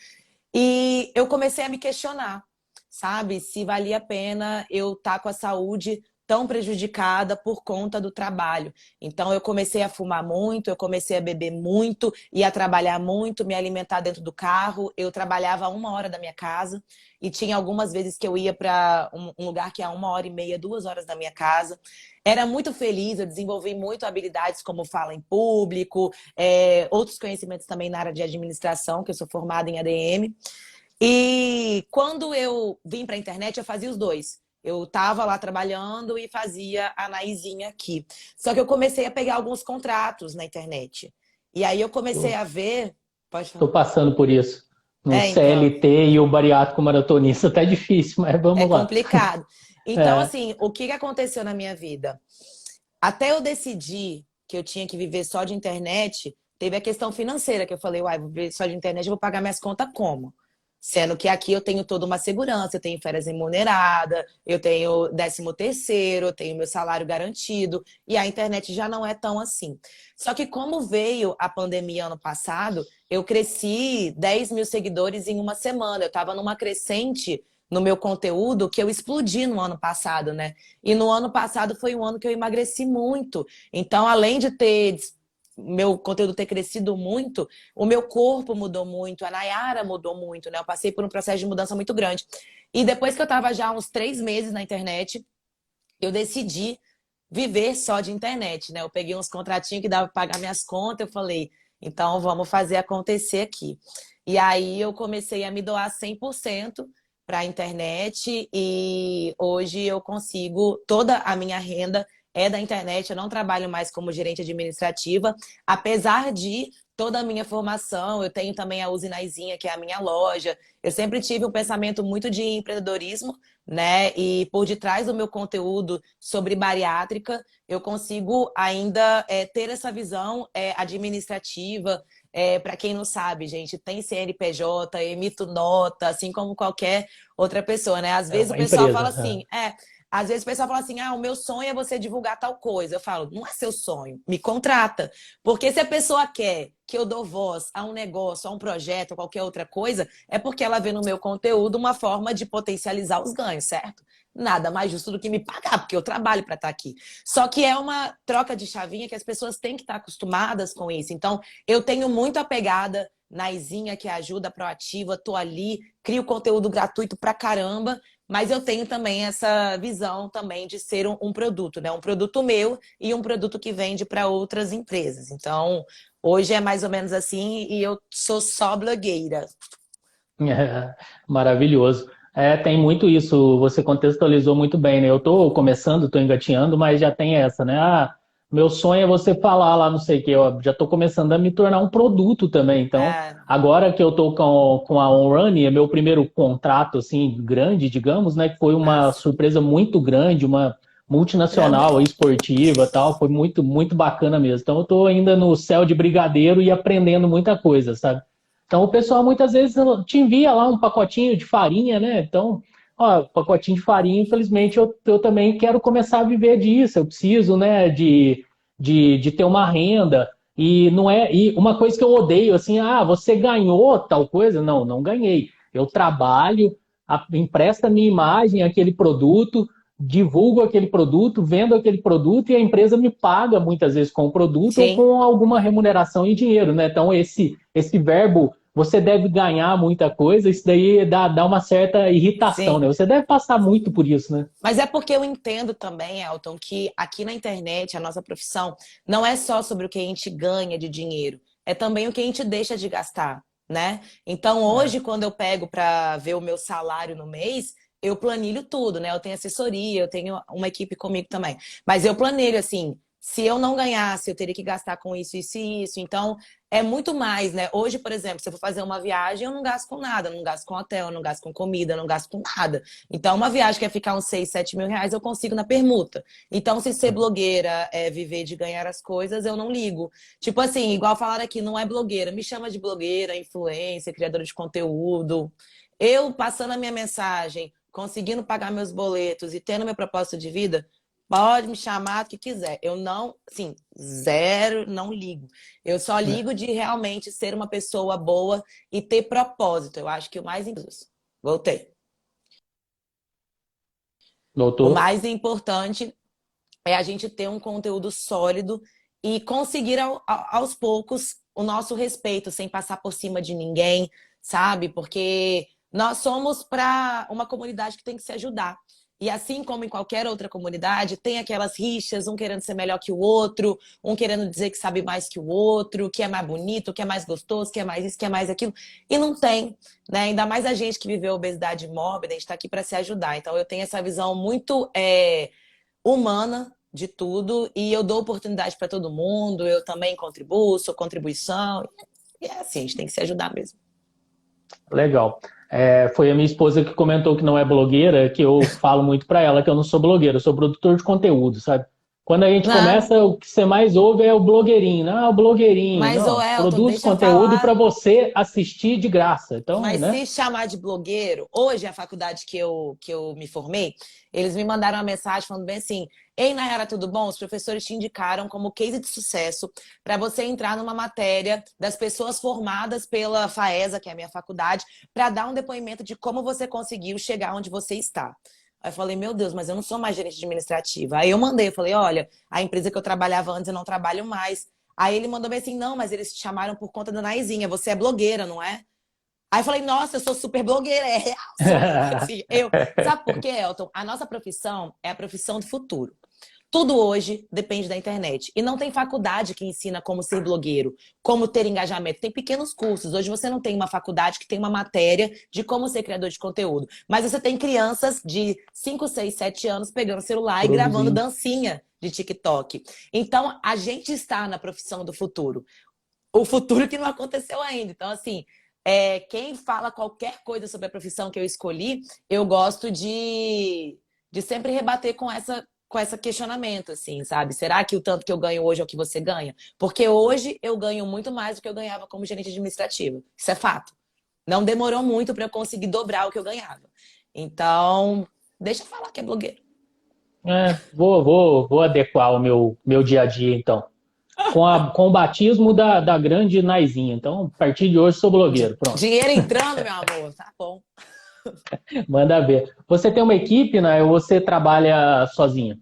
E eu comecei a me questionar, sabe? Se valia a pena eu estar com a saúde tão prejudicada por conta do trabalho. Então eu comecei a fumar muito, eu comecei a beber muito, ia trabalhar muito, me alimentar dentro do carro. Eu trabalhava a 1 hora da minha casa e tinha algumas vezes que eu ia para um lugar que é a 1 hora e meia, 2 horas da minha casa. Era muito feliz, eu desenvolvi muito habilidades como fala em público, outros conhecimentos também na área de administração, que eu sou formada em ADM. E quando eu vim para a internet, eu fazia os dois. Eu estava lá trabalhando e fazia a Naizinha aqui. Só que eu comecei a pegar alguns contratos na internet. E aí eu comecei Tô, a ver. Pode tô falar. passando por isso. No Então, CLT e o bariátrico maratonista tá difícil, mas é vamos lá. complicado. Então, É, assim, o que aconteceu na minha vida? Até eu decidir que eu tinha que viver só de internet, teve a questão financeira, que eu falei, uai, vou viver só de internet, eu vou pagar minhas contas como? Sendo que aqui eu tenho toda uma segurança, eu tenho férias remuneradas, eu tenho 13º, eu tenho meu salário garantido, e a internet já não é tão assim. Só que como veio a pandemia ano passado, eu cresci 10 mil seguidores em uma semana. Eu estava numa crescente no meu conteúdo que eu explodi no ano passado, né? E no ano passado foi um ano que eu emagreci muito. Então, além de ter meu conteúdo ter crescido muito, o meu corpo mudou muito, a Nayara mudou muito, né? Eu passei por um processo de mudança muito grande. E depois que eu estava já há uns 3 meses na internet, eu decidi viver só de internet, né? Eu peguei uns contratinhos que dava para pagar minhas contas, eu falei, então vamos fazer acontecer aqui. E aí eu comecei a me doar 100% para a internet e hoje eu consigo, toda a minha renda é da internet, eu não trabalho mais como gerente administrativa, apesar de toda a minha formação, eu tenho também a Usinaizinha, que é a minha loja. Eu sempre tive um pensamento muito de empreendedorismo, né? E por detrás do meu conteúdo sobre bariátrica, eu consigo ainda ter essa visão administrativa. Para quem não sabe, gente, tem CNPJ, emito nota, assim como qualquer outra pessoa, né? Às É vezes o uma pessoal fala empresa. assim, às vezes o pessoal fala assim, o meu sonho é você divulgar tal coisa. Eu falo, não é seu sonho, me contrata. Porque se a pessoa quer que eu dou voz a um negócio, a um projeto, a qualquer outra coisa, é porque ela vê no meu conteúdo uma forma de potencializar os ganhos, certo? Nada mais justo do que me pagar, porque eu trabalho para estar aqui. Só que é uma troca de chavinha que as pessoas têm que estar acostumadas com isso. Então, eu tenho muito apegada na Izinha, que ajuda proativa, tô ali, crio conteúdo gratuito pra caramba, mas eu tenho também essa visão também de ser um produto, né? Um produto meu e um produto que vende para outras empresas. Então, hoje é mais ou menos assim e eu sou só blogueira. É, maravilhoso. Tem muito isso, você contextualizou muito bem, né? Eu tô começando, tô engatinhando, mas já tem essa, né? Meu sonho é você falar lá, não sei o quê, eu já tô começando a me tornar um produto também. Então, É, agora que eu tô com a OnRun, é meu primeiro contrato, assim, grande, digamos, né? Que foi uma massa. surpresa muito grande, uma multinacional Grande. esportiva, tal, foi muito, muito bacana mesmo. Então, eu tô ainda no céu de brigadeiro e aprendendo muita coisa, sabe? Então o pessoal muitas vezes te envia lá um pacotinho de farinha, né? Então, ó, pacotinho de farinha, infelizmente eu também quero começar a viver disso. Eu preciso, né, de ter uma renda. E não é. E uma coisa que eu odeio, assim, você ganhou tal coisa? Não, não ganhei. Eu trabalho, empresto a minha imagem àquele produto, divulgo aquele produto, vendo aquele produto e a empresa me paga muitas vezes com o produto ou Sim. com alguma remuneração em dinheiro, né? Então, esse verbo, você deve ganhar muita coisa, isso daí dá uma certa irritação, né? Sim. Você deve passar muito por isso, né? Mas é porque eu entendo também, Elton, que aqui na internet, a nossa profissão, não é só sobre o que a gente ganha de dinheiro, é também o que a gente deixa de gastar, né? Então, É. hoje, quando eu pego para ver o meu salário no mês, eu planilho tudo, né? Eu tenho assessoria, eu tenho uma equipe comigo também. Mas eu planilho assim, se eu não ganhasse, eu teria que gastar com isso, isso e isso. Então, é muito mais, né? Hoje, por exemplo, se eu for fazer uma viagem, eu não gasto com nada, eu não gasto com hotel, eu não gasto com comida, eu não gasto com nada. Então, uma viagem que ia ficar uns 6, 7 mil reais, eu consigo na permuta. Então, se ser blogueira é viver de ganhar as coisas, eu não ligo. Tipo assim, igual falaram aqui, não é blogueira. Me chama de blogueira, influencer, criadora de conteúdo. Eu passando a minha mensagem, conseguindo pagar meus boletos e tendo meu propósito de vida, pode me chamar do que quiser. Eu não, assim, zero, não ligo. Eu só ligo de realmente ser uma pessoa boa e ter propósito. Eu acho que o mais importante. Voltei. O Doutor? mais importante é a gente ter um conteúdo sólido e conseguir aos poucos o nosso respeito, sem passar por cima de ninguém, sabe? Porque nós somos para uma comunidade que tem que se ajudar. E assim como em qualquer outra comunidade, tem aquelas rixas, um querendo ser melhor que o outro, um querendo dizer que sabe mais que o outro, que é mais bonito, que é mais gostoso, que é mais isso, que é mais aquilo. E não tem, né? Ainda mais a gente que viveu obesidade mórbida, a gente está aqui para se ajudar. Então eu tenho essa visão muito humana de tudo e eu dou oportunidade para todo mundo, eu também contribuo, sou contribuição. E é assim, a gente tem que se ajudar mesmo. Legal. Foi a minha esposa que comentou que não é blogueira, que eu falo muito para ela que eu não sou blogueira, eu sou produtor de conteúdo, sabe? Quando a gente Não, começa, o que você mais ouve é o blogueirinho. Não, o blogueirinho. mas o Não, Elton, produz deixa eu conteúdo para falar. você assistir de graça. Então, Mas né? se chamar de blogueiro, hoje a faculdade que eu me formei, eles me mandaram uma mensagem falando bem assim: Ei, Nayara, tudo bom? Os professores te indicaram como case de sucesso para você entrar numa matéria das pessoas formadas pela FAESA, que é a minha faculdade, para dar um depoimento de como você conseguiu chegar onde você está. Aí eu falei, meu Deus, mas eu não sou mais gerente administrativa. Aí eu mandei, eu falei, olha, a empresa que eu trabalhava antes eu não trabalho mais. Aí ele mandou bem assim, não, mas eles te chamaram por conta da Naizinha, você é blogueira, não é? Aí eu falei, nossa, eu sou super blogueira, é real, sou. Assim, sabe por quê, Elton? A nossa profissão é a profissão do futuro. Tudo hoje depende da internet. E não tem faculdade que ensina como ser blogueiro, como ter engajamento. Tem pequenos cursos. Hoje você não tem uma faculdade que tem uma matéria de como ser criador de conteúdo. Mas você tem crianças de 5, 6, 7 anos pegando celular e gravando Produzindo. dancinha de TikTok. Então, a gente está na profissão do futuro. O futuro que não aconteceu ainda. Então, assim, quem fala qualquer coisa sobre a profissão que eu escolhi, eu gosto de sempre rebater com esse questionamento, assim, sabe? Será que o tanto que eu ganho hoje é o que você ganha? Porque hoje eu ganho muito mais do que eu ganhava como gerente administrativa. Isso é fato. Não demorou muito para eu conseguir dobrar o que eu ganhava. Então, deixa eu falar que é blogueiro. Vou adequar o meu dia a dia, então. Com o batismo da grande Naizinha. Então, a partir de hoje, sou blogueiro. Pronto. Dinheiro entrando, meu amor. Tá bom. Manda ver. Você tem uma equipe, né? Ou você trabalha sozinha?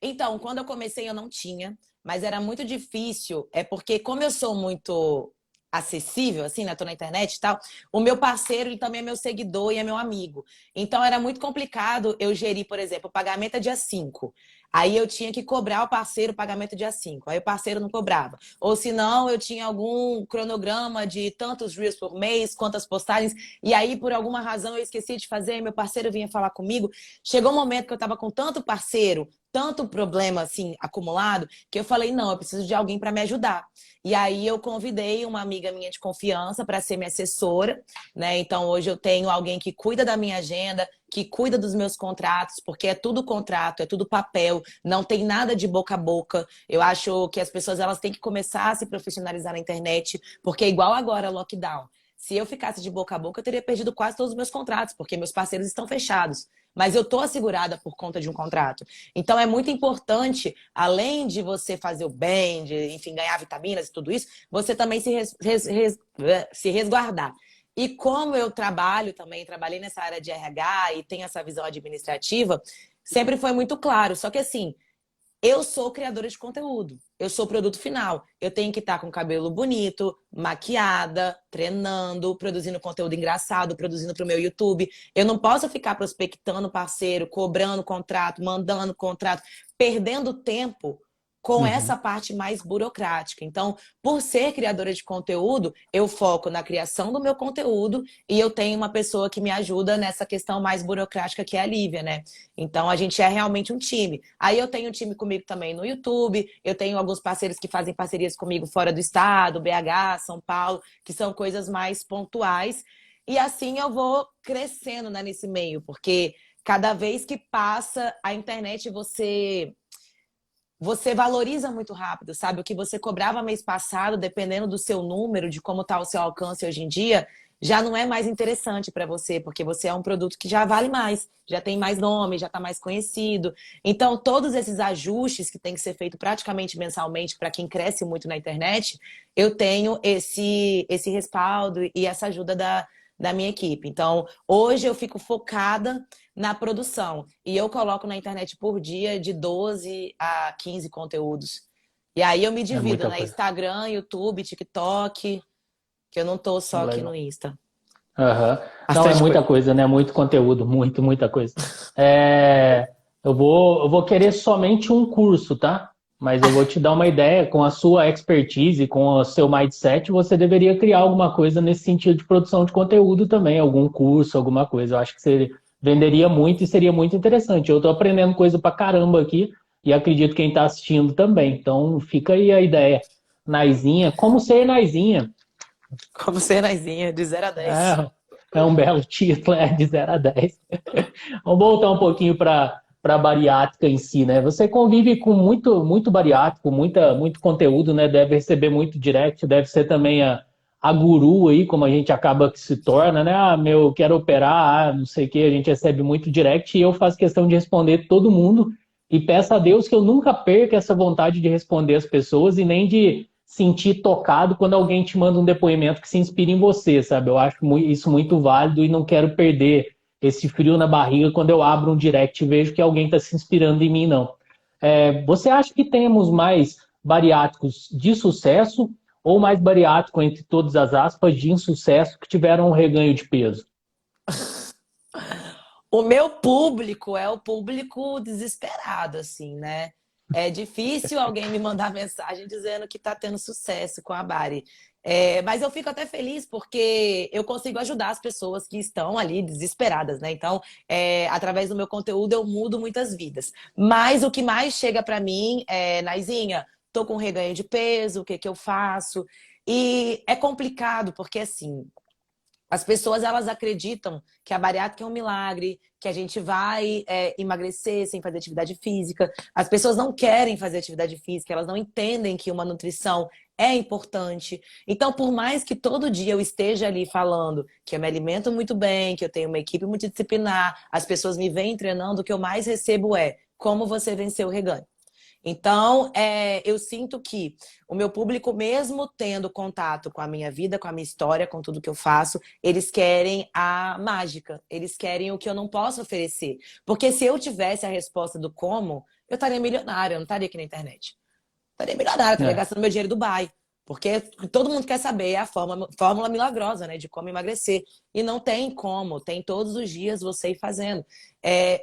Então, quando eu comecei, eu não tinha, mas era muito difícil. É porque, como eu sou muito acessível, assim, né? Tô na internet e tal, o meu parceiro, ele também é meu seguidor e é meu amigo. Então, era muito complicado eu gerir, por exemplo, o pagamento é dia 5. Aí eu tinha que cobrar o parceiro o pagamento dia 5. Aí o parceiro não cobrava. Ou se não, eu tinha algum cronograma de tantos reels por mês, quantas postagens, e aí, por alguma razão, eu esqueci de fazer, e meu parceiro vinha falar comigo. Chegou um momento que eu tava com tanto parceiro, tanto problema assim acumulado, que eu falei, não, eu preciso de alguém para me ajudar. E aí eu convidei uma amiga minha de confiança para ser minha assessora, né? Então hoje eu tenho alguém que cuida da minha agenda, que cuida dos meus contratos, porque é tudo contrato, é tudo papel, não tem nada de boca a boca. Eu acho que as pessoas elas têm que começar a se profissionalizar na internet, porque é igual agora lockdown. Se eu ficasse de boca a boca, eu teria perdido quase todos os meus contratos, porque meus parceiros estão fechados. Mas eu estou assegurada por conta de um contrato. Então é muito importante, além de você fazer o bem, de, enfim, ganhar vitaminas e tudo isso, você também se resguardar. E como eu trabalho também, trabalhei nessa área de RH e tenho essa visão administrativa, sempre foi muito claro. Só que assim, eu sou criadora de conteúdo, eu sou produto final. Eu tenho que estar com o cabelo bonito, maquiada, treinando, produzindo conteúdo engraçado, produzindo para o meu YouTube. Eu não posso ficar prospectando parceiro, cobrando contrato, mandando contrato, perdendo tempo com Uhum. essa parte mais burocrática. Então, por ser criadora de conteúdo, eu foco na criação do meu conteúdo e eu tenho uma pessoa que me ajuda nessa questão mais burocrática, que é a Lívia, né? Então, a gente é realmente um time. Aí eu tenho um time comigo também no YouTube, eu tenho alguns parceiros que fazem parcerias comigo fora do estado, BH, São Paulo, que são coisas mais pontuais. E assim eu vou crescendo, né, nesse meio, porque cada vez que passa a internet, você valoriza muito rápido, sabe? O que você cobrava mês passado, dependendo do seu número, de como está o seu alcance hoje em dia, já não é mais interessante para você, porque você é um produto que já vale mais, já tem mais nome, já está mais conhecido. Então, todos esses ajustes que tem que ser feito praticamente mensalmente para quem cresce muito na internet, eu tenho esse respaldo e essa ajuda da minha equipe. Então, hoje eu fico focada na produção. E eu coloco na internet por dia de 12 a 15 conteúdos. E aí eu me É divido, muita né? coisa. Instagram, YouTube, TikTok, que eu não tô É só aqui no legal. Insta. Aham. Não, é Bastante muita coisa. coisa, né? Muito conteúdo, muita coisa. Eu vou querer somente um curso, tá? Mas eu vou te dar uma ideia, com a sua expertise, com o seu mindset, você deveria criar alguma coisa nesse sentido de produção de conteúdo também, algum curso, alguma coisa. Eu acho que você venderia muito e seria muito interessante. Eu tô aprendendo coisa pra caramba aqui e acredito quem tá assistindo também. Então fica aí a ideia. Naizinha, como ser Naizinha? Como cenazinha, de 0 a 10. É um belo título, de 0 a 10. Vamos voltar um pouquinho para a bariátrica em si, né? Você convive com muito bariátrico, muito conteúdo, né? Deve receber muito direct, deve ser também a guru aí, como a gente acaba que se torna, né? Ah, meu, quero operar, não sei o que, a gente recebe muito direct e eu faço questão de responder todo mundo e peço a Deus que eu nunca perca essa vontade de responder as pessoas e nem de sentir tocado quando alguém te manda um depoimento que se inspira em você, sabe? Eu acho isso muito válido e não quero perder esse frio na barriga quando eu abro um direct e vejo que alguém está se inspirando em mim, não. Você acha que temos mais bariátricos de sucesso ou mais bariátrico, entre todas as aspas, de insucesso que tiveram um reganho de peso? O meu público é o público desesperado, assim, né? É difícil alguém me mandar mensagem dizendo que está tendo sucesso com a Bari. Mas eu fico até feliz porque eu consigo ajudar as pessoas que estão ali desesperadas, né? Então, através do meu conteúdo, eu mudo muitas vidas. Mas o que mais chega para mim é, Naizinha, tô com reganho de peso, o que que eu faço? E é complicado porque, assim, as pessoas, elas acreditam que a bariátrica é um milagre, que a gente vai emagrecer sem fazer atividade física. As pessoas não querem fazer atividade física, elas não entendem que uma nutrição é importante. Então, por mais que todo dia eu esteja ali falando que eu me alimento muito bem, que eu tenho uma equipe multidisciplinar, as pessoas me veem treinando, o que eu mais recebo é como você venceu o reganho. Então, eu sinto que o meu público, mesmo tendo contato com a minha vida, com a minha história, com tudo que eu faço, eles querem a mágica, eles querem o que eu não posso oferecer. Porque se eu tivesse a resposta do como, eu estaria milionária, eu não estaria aqui na internet. Estaria milionária, estaria É. gastando meu dinheiro em Dubai. Porque todo mundo quer saber a fórmula milagrosa, né? De como emagrecer. E não tem como, tem todos os dias você ir fazendo.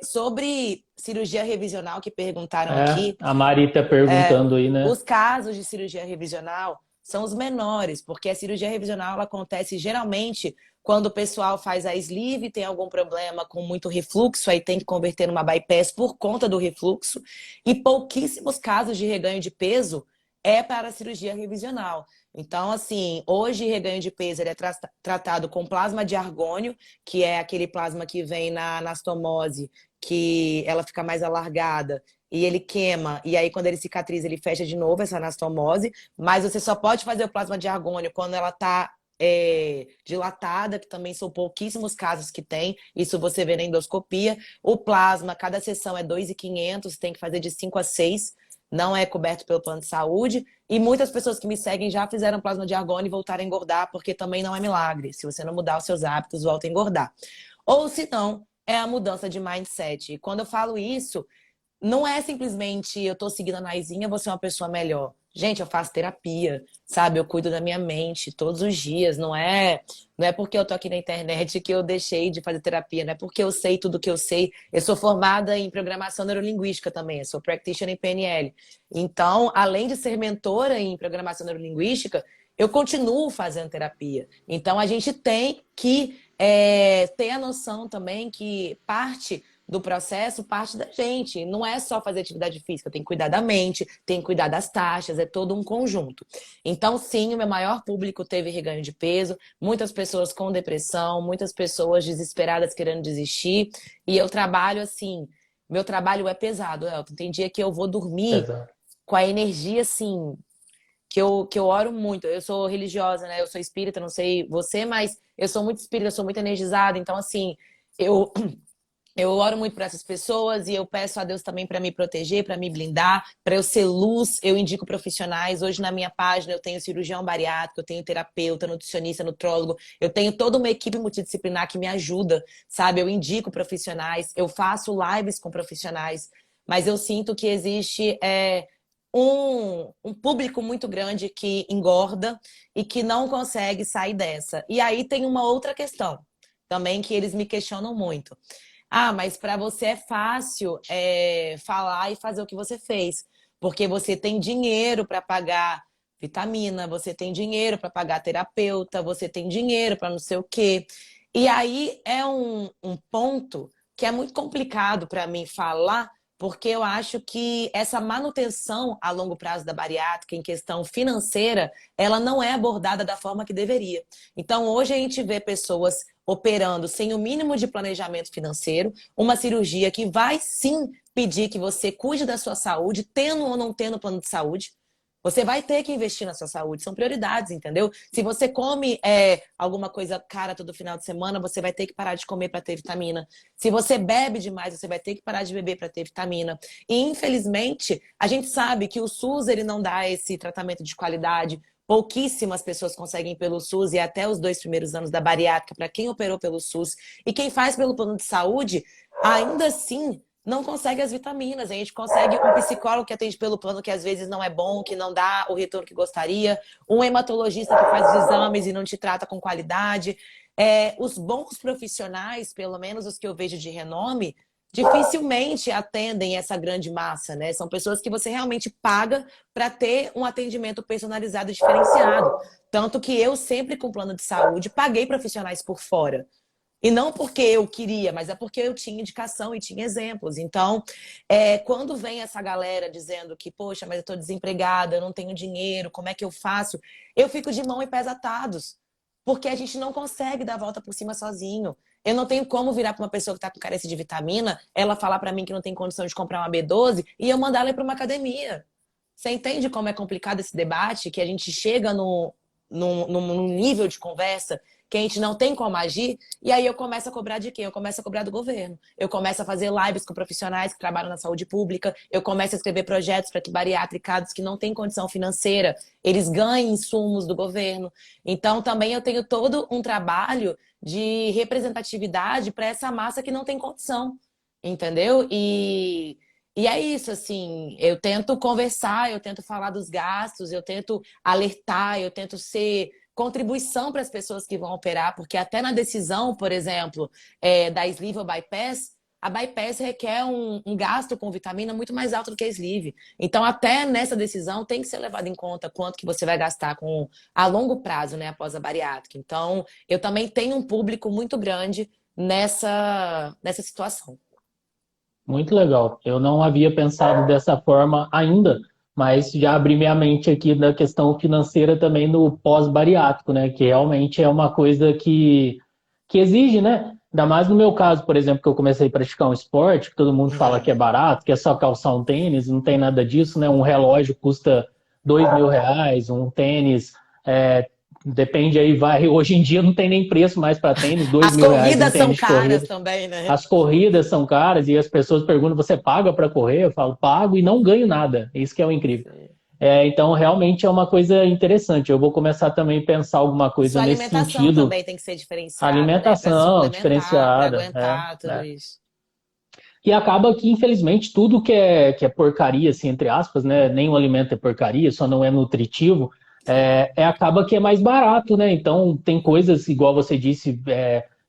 Sobre cirurgia revisional que perguntaram aqui, A Mari tá perguntando aí, né? os casos de cirurgia revisional são os menores, porque a cirurgia revisional ela acontece geralmente quando o pessoal faz a sleeve, tem algum problema com muito refluxo, aí tem que converter numa bypass por conta do refluxo, e pouquíssimos casos de reganho de peso é para a cirurgia revisional. Então, assim, hoje reganho de peso ele é tratado com plasma de argônio, que é aquele plasma que vem na anastomose, que ela fica mais alargada, e ele queima, e aí quando ele cicatriza, ele fecha de novo essa anastomose, mas você só pode fazer o plasma de argônio quando ela está dilatada, que também são pouquíssimos casos que tem, isso você vê na endoscopia. O plasma, cada sessão é 2.500, tem que fazer de 5 a 6, não é coberto pelo plano de saúde, e muitas pessoas que me seguem já fizeram plasma de argônio e voltaram a engordar, porque também não é milagre, se você não mudar os seus hábitos, volta a engordar. Ou se não, é a mudança de mindset. E quando eu falo isso, não é simplesmente eu tô seguindo a Naizinha, vou ser uma pessoa melhor. Gente, eu faço terapia, sabe? Eu cuido da minha mente todos os dias. Não é porque eu tô aqui na internet que eu deixei de fazer terapia. Não é porque eu sei tudo que eu sei. Eu sou formada em programação neurolinguística também. Eu sou practitioner em PNL. Então, além de ser mentora em programação neurolinguística, eu continuo fazendo terapia. Então, a gente tem que ter a noção também que parte do processo parte da gente. Não é só fazer atividade física, tem que cuidar da mente, tem que cuidar das taxas, é todo um conjunto. Então, sim, o meu maior público teve reganho de peso, muitas pessoas com depressão, muitas pessoas desesperadas querendo desistir. E eu trabalho assim, meu trabalho é pesado, Elton. Tem dia que eu vou dormir Exato. com a energia assim, que eu oro muito. Eu sou religiosa, né? Eu sou espírita, não sei você, mas eu sou muito espírita, eu sou muito energizada. Então, assim, eu eu oro muito para essas pessoas e eu peço a Deus também para me proteger, para me blindar, para eu ser luz. Eu indico profissionais. Hoje na minha página eu tenho cirurgião bariátrico, eu tenho terapeuta, nutricionista, nutrólogo. Eu tenho toda uma equipe multidisciplinar que me ajuda, sabe? Eu indico profissionais, eu faço lives com profissionais, mas eu sinto que existe um público muito grande que engorda e que não consegue sair dessa. E aí tem uma outra questão também que eles me questionam muito. Ah, mas para você é fácil falar e fazer o que você fez, porque você tem dinheiro para pagar vitamina, você tem dinheiro para pagar terapeuta, você tem dinheiro para não sei o quê. E aí é um ponto que é muito complicado para mim falar, porque eu acho que essa manutenção a longo prazo da bariátrica, em questão financeira, ela não é abordada da forma que deveria. Então, hoje a gente vê pessoas operando sem o mínimo de planejamento financeiro, uma cirurgia que vai sim pedir que você cuide da sua saúde, tendo ou não tendo plano de saúde. Você vai ter que investir na sua saúde, são prioridades, entendeu? Se você come alguma coisa cara todo final de semana, você vai ter que parar de comer para ter vitamina. Se você bebe demais, você vai ter que parar de beber para ter vitamina. E infelizmente, a gente sabe que o SUS ele não dá esse tratamento de qualidade. Pouquíssimas pessoas conseguem pelo SUS e até os 2 primeiros anos da bariátrica para quem operou pelo SUS. E quem faz pelo plano de saúde, ainda assim, não consegue as vitaminas. A gente consegue um psicólogo que atende pelo plano que às vezes não é bom, que não dá o retorno que gostaria, um hematologista que faz os exames e não te trata com qualidade. Os bons profissionais, pelo menos os que eu vejo de renome, dificilmente atendem essa grande massa, né? São pessoas que você realmente paga para ter um atendimento personalizado e diferenciado. Tanto que eu sempre, com plano de saúde, paguei profissionais por fora. E não porque eu queria, mas é porque eu tinha indicação e tinha exemplos. Então, quando vem essa galera dizendo que, poxa, mas eu estou desempregada, eu não tenho dinheiro, como é que eu faço? Eu fico de mão e pés atados. Porque a gente não consegue dar a volta por cima sozinho. Eu não tenho como virar para uma pessoa que está com carência de vitamina, ela falar para mim que não tem condição de comprar uma B12 e eu mandar ela ir para uma academia. Você entende como é complicado esse debate? Que a gente chega num nível de conversa que a gente não tem como agir, e aí eu começo a cobrar de quem? Eu começo a cobrar do governo. Eu começo a fazer lives com profissionais que trabalham na saúde pública, eu começo a escrever projetos para que bariátricos que não têm condição financeira, eles ganhem insumos do governo. Então, também eu tenho todo um trabalho de representatividade para essa massa que não tem condição, entendeu? E é isso, assim, eu tento conversar, eu tento falar dos gastos, eu tento alertar, eu tento ser contribuição para as pessoas que vão operar, porque até na decisão, por exemplo, da sleeve ou bypass, a bypass requer um gasto com vitamina muito mais alto do que a sleeve. Então, até nessa decisão, tem que ser levado em conta quanto que você vai gastar a longo prazo, né, após a bariátrica. Então, eu também tenho um público muito grande nessa situação. Muito legal. Eu não havia pensado dessa forma ainda, mas já abri minha mente aqui na questão financeira também no pós-bariátrico, né? Que realmente é uma coisa que exige, né? Ainda mais no meu caso, por exemplo, que eu comecei a praticar um esporte, que todo mundo fala que é barato, que é só calçar um tênis, não tem nada disso, né? Um relógio custa R$ 2.000, um tênis depende aí, vai. Hoje em dia não tem nem preço mais para tênis, R$ As 2.000 um corridas são tênis de caras corrida. também, né? As corridas são caras e as pessoas perguntam: você paga para correr? Eu falo: pago e não ganho nada. Isso que é o incrível. Então, realmente é uma coisa interessante. Eu vou começar também a pensar alguma coisa Sua nesse alimentação sentido. também tem que ser diferenciada, né? Para Alimentação suplementar, para diferenciada. aguentar tudo isso. E acaba que, infelizmente, tudo que é porcaria, assim, entre aspas, né? Nenhum alimento é porcaria, só não é nutritivo. Acaba que é mais barato, né? Então, tem coisas, igual você disse,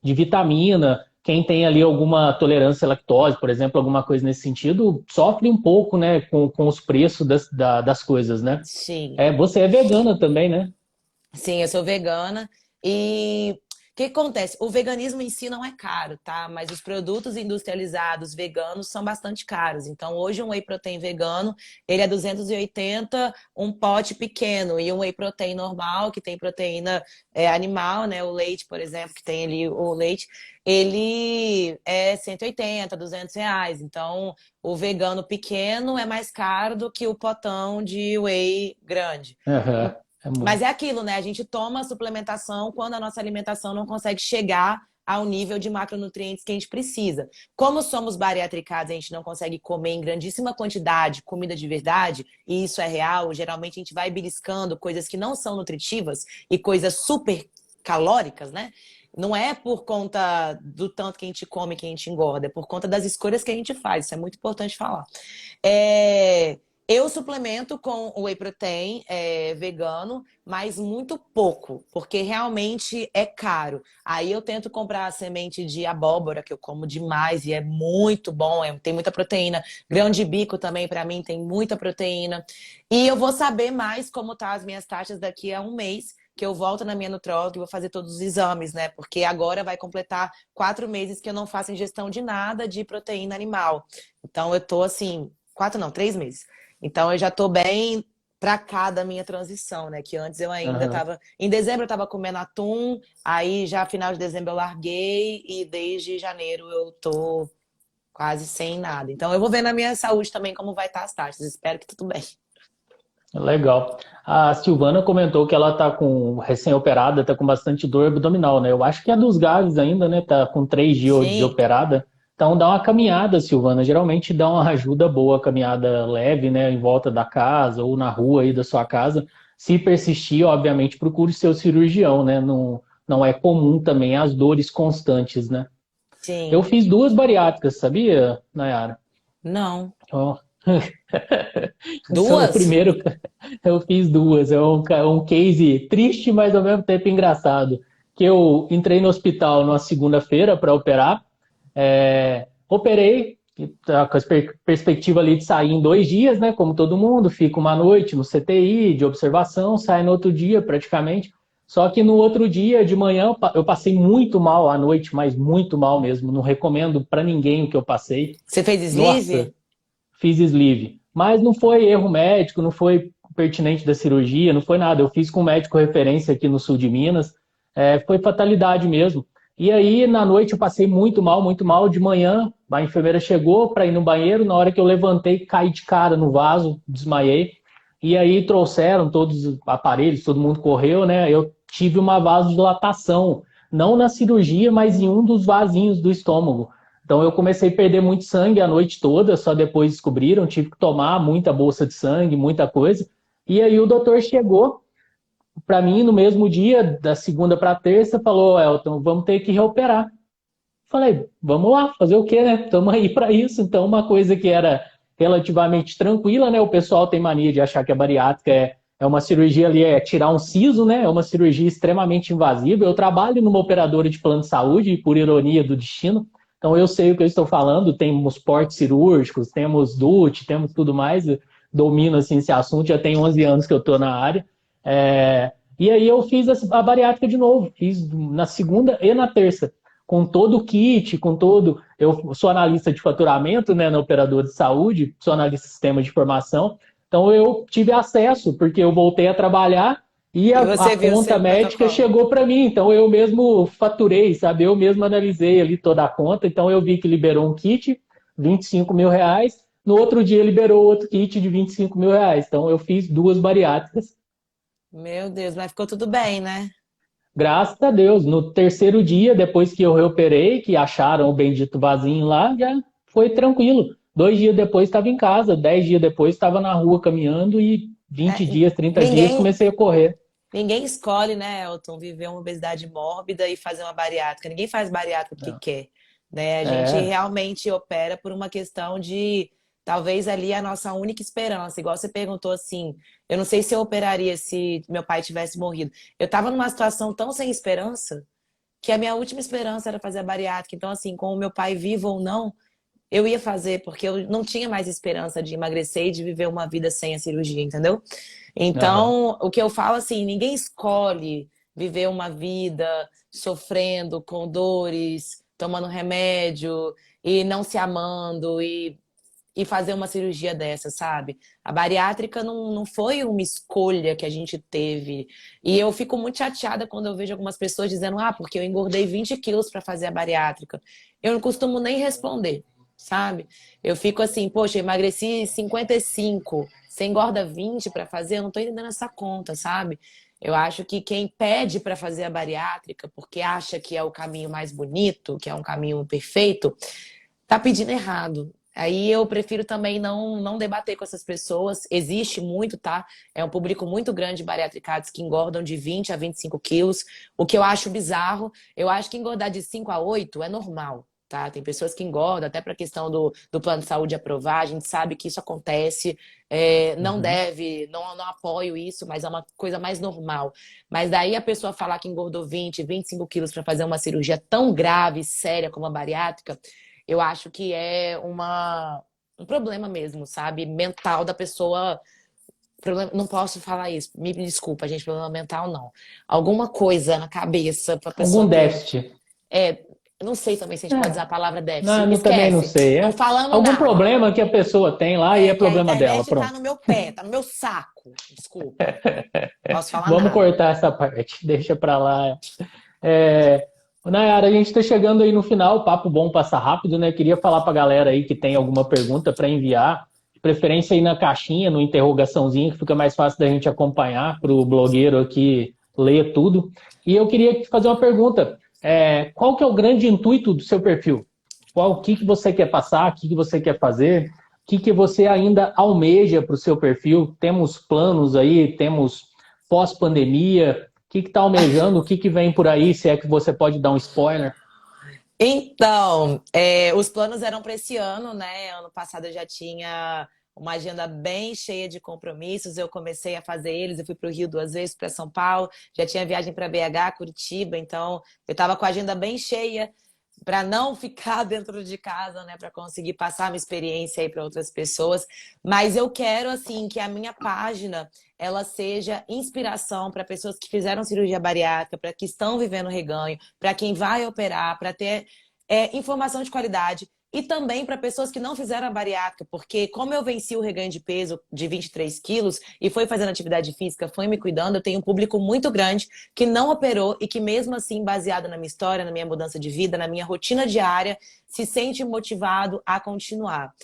de vitamina. Quem tem ali alguma tolerância à lactose, por exemplo, alguma coisa nesse sentido, sofre um pouco, né? Com os preços das coisas, né? Sim. Você é vegana também, né? Sim, eu sou vegana e o que acontece? O veganismo em si não é caro, tá? Mas os produtos industrializados veganos são bastante caros. Então, hoje um whey protein vegano, ele é 280, um pote pequeno, e um whey protein normal, que tem proteína animal, né? O leite, por exemplo, que tem ali o leite, ele é 180, R$ 200. Então, o vegano pequeno é mais caro do que o potão de whey grande. Uhum. Mas é aquilo, né? A gente toma a suplementação quando a nossa alimentação não consegue chegar ao nível de macronutrientes que a gente precisa. Como somos bariatricados, a gente não consegue comer em grandíssima quantidade comida de verdade, e isso é real, geralmente a gente vai beliscando coisas que não são nutritivas e coisas super calóricas, né? Não é por conta do tanto que a gente come que a gente engorda, é por conta das escolhas que a gente faz. Isso é muito importante falar. Eu suplemento com o whey protein vegano, mas muito pouco, porque realmente é caro. Aí eu tento comprar a semente de abóbora, que eu como demais e é muito bom, tem muita proteína. Grão de bico também, para mim, tem muita proteína. E eu vou saber mais como tá as minhas taxas daqui a um mês, que eu volto na minha nutróloga e vou fazer todos os exames, né? Porque agora vai completar 4 meses que eu não faço ingestão de nada de proteína animal. Então eu tô assim, 4 não, 3 meses. Então eu já tô bem pra cá da minha transição, né? Que antes eu ainda tava... Em dezembro eu tava comendo atum, aí já final de dezembro eu larguei e desde janeiro eu tô quase sem nada. Então eu vou ver na minha saúde também como vai estar as taxas. Espero que tudo bem. Legal. A Silvana comentou que ela tá com recém-operada, tá com bastante dor abdominal, né? Eu acho que é dos gases ainda, né? Tá com 3 dias de Sim. operada. Então dá uma caminhada, Silvana. Geralmente dá uma ajuda boa, caminhada leve, né? Em volta da casa ou na rua aí da sua casa. Se persistir, obviamente, procure seu cirurgião, né? Não, não é comum também as dores constantes, né? Eu Sim. fiz 2 bariátricas, sabia, Nayara? Não. Ó. O Duas? primeiro, eu fiz 2. É um case triste, mas ao mesmo tempo engraçado. Que eu entrei no hospital numa segunda-feira para operar. operei, e tá com a perspectiva ali de sair em 2 dias, né? Como todo mundo, fico uma noite no CTI de observação, sai no outro dia praticamente. Só que no outro dia de manhã eu passei muito mal à noite, mas muito mal mesmo. Não recomendo para ninguém o que eu passei. Você fez Nossa, sleeve? fiz sleeve. Mas não foi erro médico, não foi pertinente da cirurgia, não foi nada. Eu fiz com um médico referência aqui no sul de Minas. Foi fatalidade mesmo. E aí, na noite, eu passei muito mal, muito mal. De manhã, a enfermeira chegou para ir no banheiro. Na hora que eu levantei, caí de cara no vaso, desmaiei. E aí trouxeram todos os aparelhos, todo mundo correu, né? Eu tive uma vasodilatação, não na cirurgia, mas em um dos vasinhos do estômago. Então eu comecei a perder muito sangue a noite toda, só depois descobriram, tive que tomar muita bolsa de sangue, muita coisa. E aí o doutor chegou para mim no mesmo dia, da segunda para terça, falou: Elton, vamos ter que reoperar. Falei, vamos lá, fazer o quê, né? Estamos aí para isso. Então, uma coisa que era relativamente tranquila, né? O pessoal tem mania de achar que a bariátrica é uma cirurgia ali, é tirar um siso, né? É uma cirurgia extremamente invasiva. Eu trabalho numa operadora de plano de saúde, por ironia do destino. Então, eu sei o que eu estou falando. Temos portes cirúrgicos, temos DUT, temos tudo mais. Eu domino assim, esse assunto, já tem 11 anos que eu estou na área. E aí eu fiz a bariátrica de novo. Fiz na segunda e na terça com todo o kit, com todo. Eu sou analista de faturamento, né, na operadora de saúde, sou analista de sistema de informação. Então eu tive acesso, porque eu voltei a trabalhar e E a você viu o conta seu médica protocolo? chegou para mim. Então eu mesmo faturei, sabe? Eu mesmo analisei ali toda a conta. Então eu vi que liberou um kit, R$ 25.000. No outro dia liberou outro kit de R$ 25.000. Então eu fiz 2 bariátricas. Meu Deus, mas ficou tudo bem, né? Graças a Deus, no terceiro dia, depois que eu reoperei, que acharam o bendito vasinho lá, já foi tranquilo. 2 dias depois estava em casa, 10 dias depois estava na rua caminhando e É, 20 dias, 30 dias ninguém, comecei a correr. ninguém escolhe, né, Elton, viver uma obesidade mórbida e fazer uma bariátrica. Ninguém faz bariátrica porque quer, né? A gente É, realmente opera por uma questão de talvez ali a nossa única esperança. Igual você perguntou assim, eu não sei se eu operaria se meu pai tivesse morrido. Eu estava numa situação tão sem esperança que a minha última esperança era fazer a bariátrica. Então, assim, com o meu pai vivo ou não, eu ia fazer, porque eu não tinha mais esperança de emagrecer e de viver uma vida sem a cirurgia, entendeu? aham. Então, o que eu falo assim, ninguém escolhe viver uma vida sofrendo, com dores, tomando remédio e não se amando e fazer uma cirurgia dessa, sabe? A bariátrica não foi uma escolha que a gente teve. E eu fico muito chateada quando eu vejo algumas pessoas dizendo, ah, porque eu engordei 20 quilos para fazer a bariátrica. Eu não costumo nem responder, sabe? Eu fico assim, poxa, eu emagreci 55, você engorda 20 para fazer? Eu não tô entendendo essa conta, sabe? Eu acho que quem pede para fazer a bariátrica porque acha que é o caminho mais bonito, que é um caminho perfeito, tá pedindo errado. Aí eu prefiro também não debater com essas pessoas. Existe muito, tá? É um público muito grande de bariatricados que engordam de 20 a 25 quilos. O que eu acho bizarro, eu acho que engordar de 5 a 8 é normal, tá? Tem pessoas que engordam, até para a questão do plano de saúde aprovar. A gente sabe que isso acontece. Não Uhum. deve, não apoio isso, mas é uma coisa mais normal. Mas daí a pessoa falar que engordou 20, 25 quilos para fazer uma cirurgia tão grave, séria como a bariátrica, eu acho que é um problema mesmo, sabe? Mental da pessoa. Não posso falar isso, me desculpa, gente, problema mental não. Alguma coisa na cabeça para a pessoa Algum ter. déficit. É, não sei também se a gente pode usar a palavra déficit. Também não Esquece, sei. não É falamos algum nada. problema que a pessoa tem lá e é Que a problema dela. internet tá Pronto. no meu pé, tá no meu saco. Desculpa, posso falar Vamos nada. cortar essa parte, deixa pra lá. É, Nayara, a gente está chegando aí no final, papo bom passa rápido, né? Queria falar para a galera aí que tem alguma pergunta para enviar, de preferência aí na caixinha, no interrogaçãozinho, que fica mais fácil da gente acompanhar, para o blogueiro aqui ler tudo. E eu queria fazer uma pergunta: qual que é o grande intuito do seu perfil? O que você quer passar, o que você quer fazer, o que você ainda almeja para o seu perfil? Temos planos aí, temos pós-pandemia, que está almejando, o que vem por aí, se é que você pode dar um spoiler. Então, os planos eram para esse ano, né? Ano passado eu já tinha uma agenda bem cheia de compromissos. Eu comecei a fazer eles. Eu fui para o Rio 2 vezes, para São Paulo. Já tinha viagem para BH, Curitiba. Então, eu estava com a agenda bem cheia. para não ficar dentro de casa, né, para conseguir passar minha experiência aí para outras pessoas. Mas eu quero assim que a minha página ela seja inspiração para pessoas que fizeram cirurgia bariátrica, para que estão vivendo reganho, para quem vai operar, para ter informação de qualidade. E também para pessoas que não fizeram a bariátrica, porque como eu venci o reganho de peso de 23 quilos e foi fazendo atividade física, foi me cuidando, eu tenho um público muito grande que não operou e que mesmo assim, baseado na minha história, na minha mudança de vida, na minha rotina diária, se sente motivado a continuar.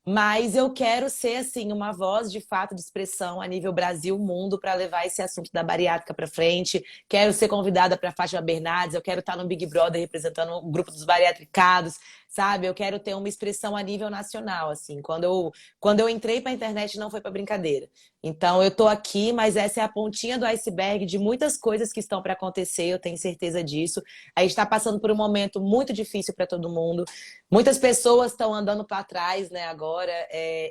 Mas eu quero ser, assim, uma voz de fato de expressão a nível Brasil, mundo, para levar esse assunto da bariátrica para frente. Quero ser convidada para a Fátima Bernardes, eu quero estar no Big Brother representando o grupo dos bariatricados, sabe? Eu quero ter uma expressão a nível nacional, assim. Quando eu entrei para a internet, não foi para brincadeira. Então, eu tô aqui, mas essa é a pontinha do iceberg de muitas coisas que estão para acontecer, eu tenho certeza disso. A gente está passando por um momento muito difícil para todo mundo. Muitas pessoas estão andando para trás, né, agora.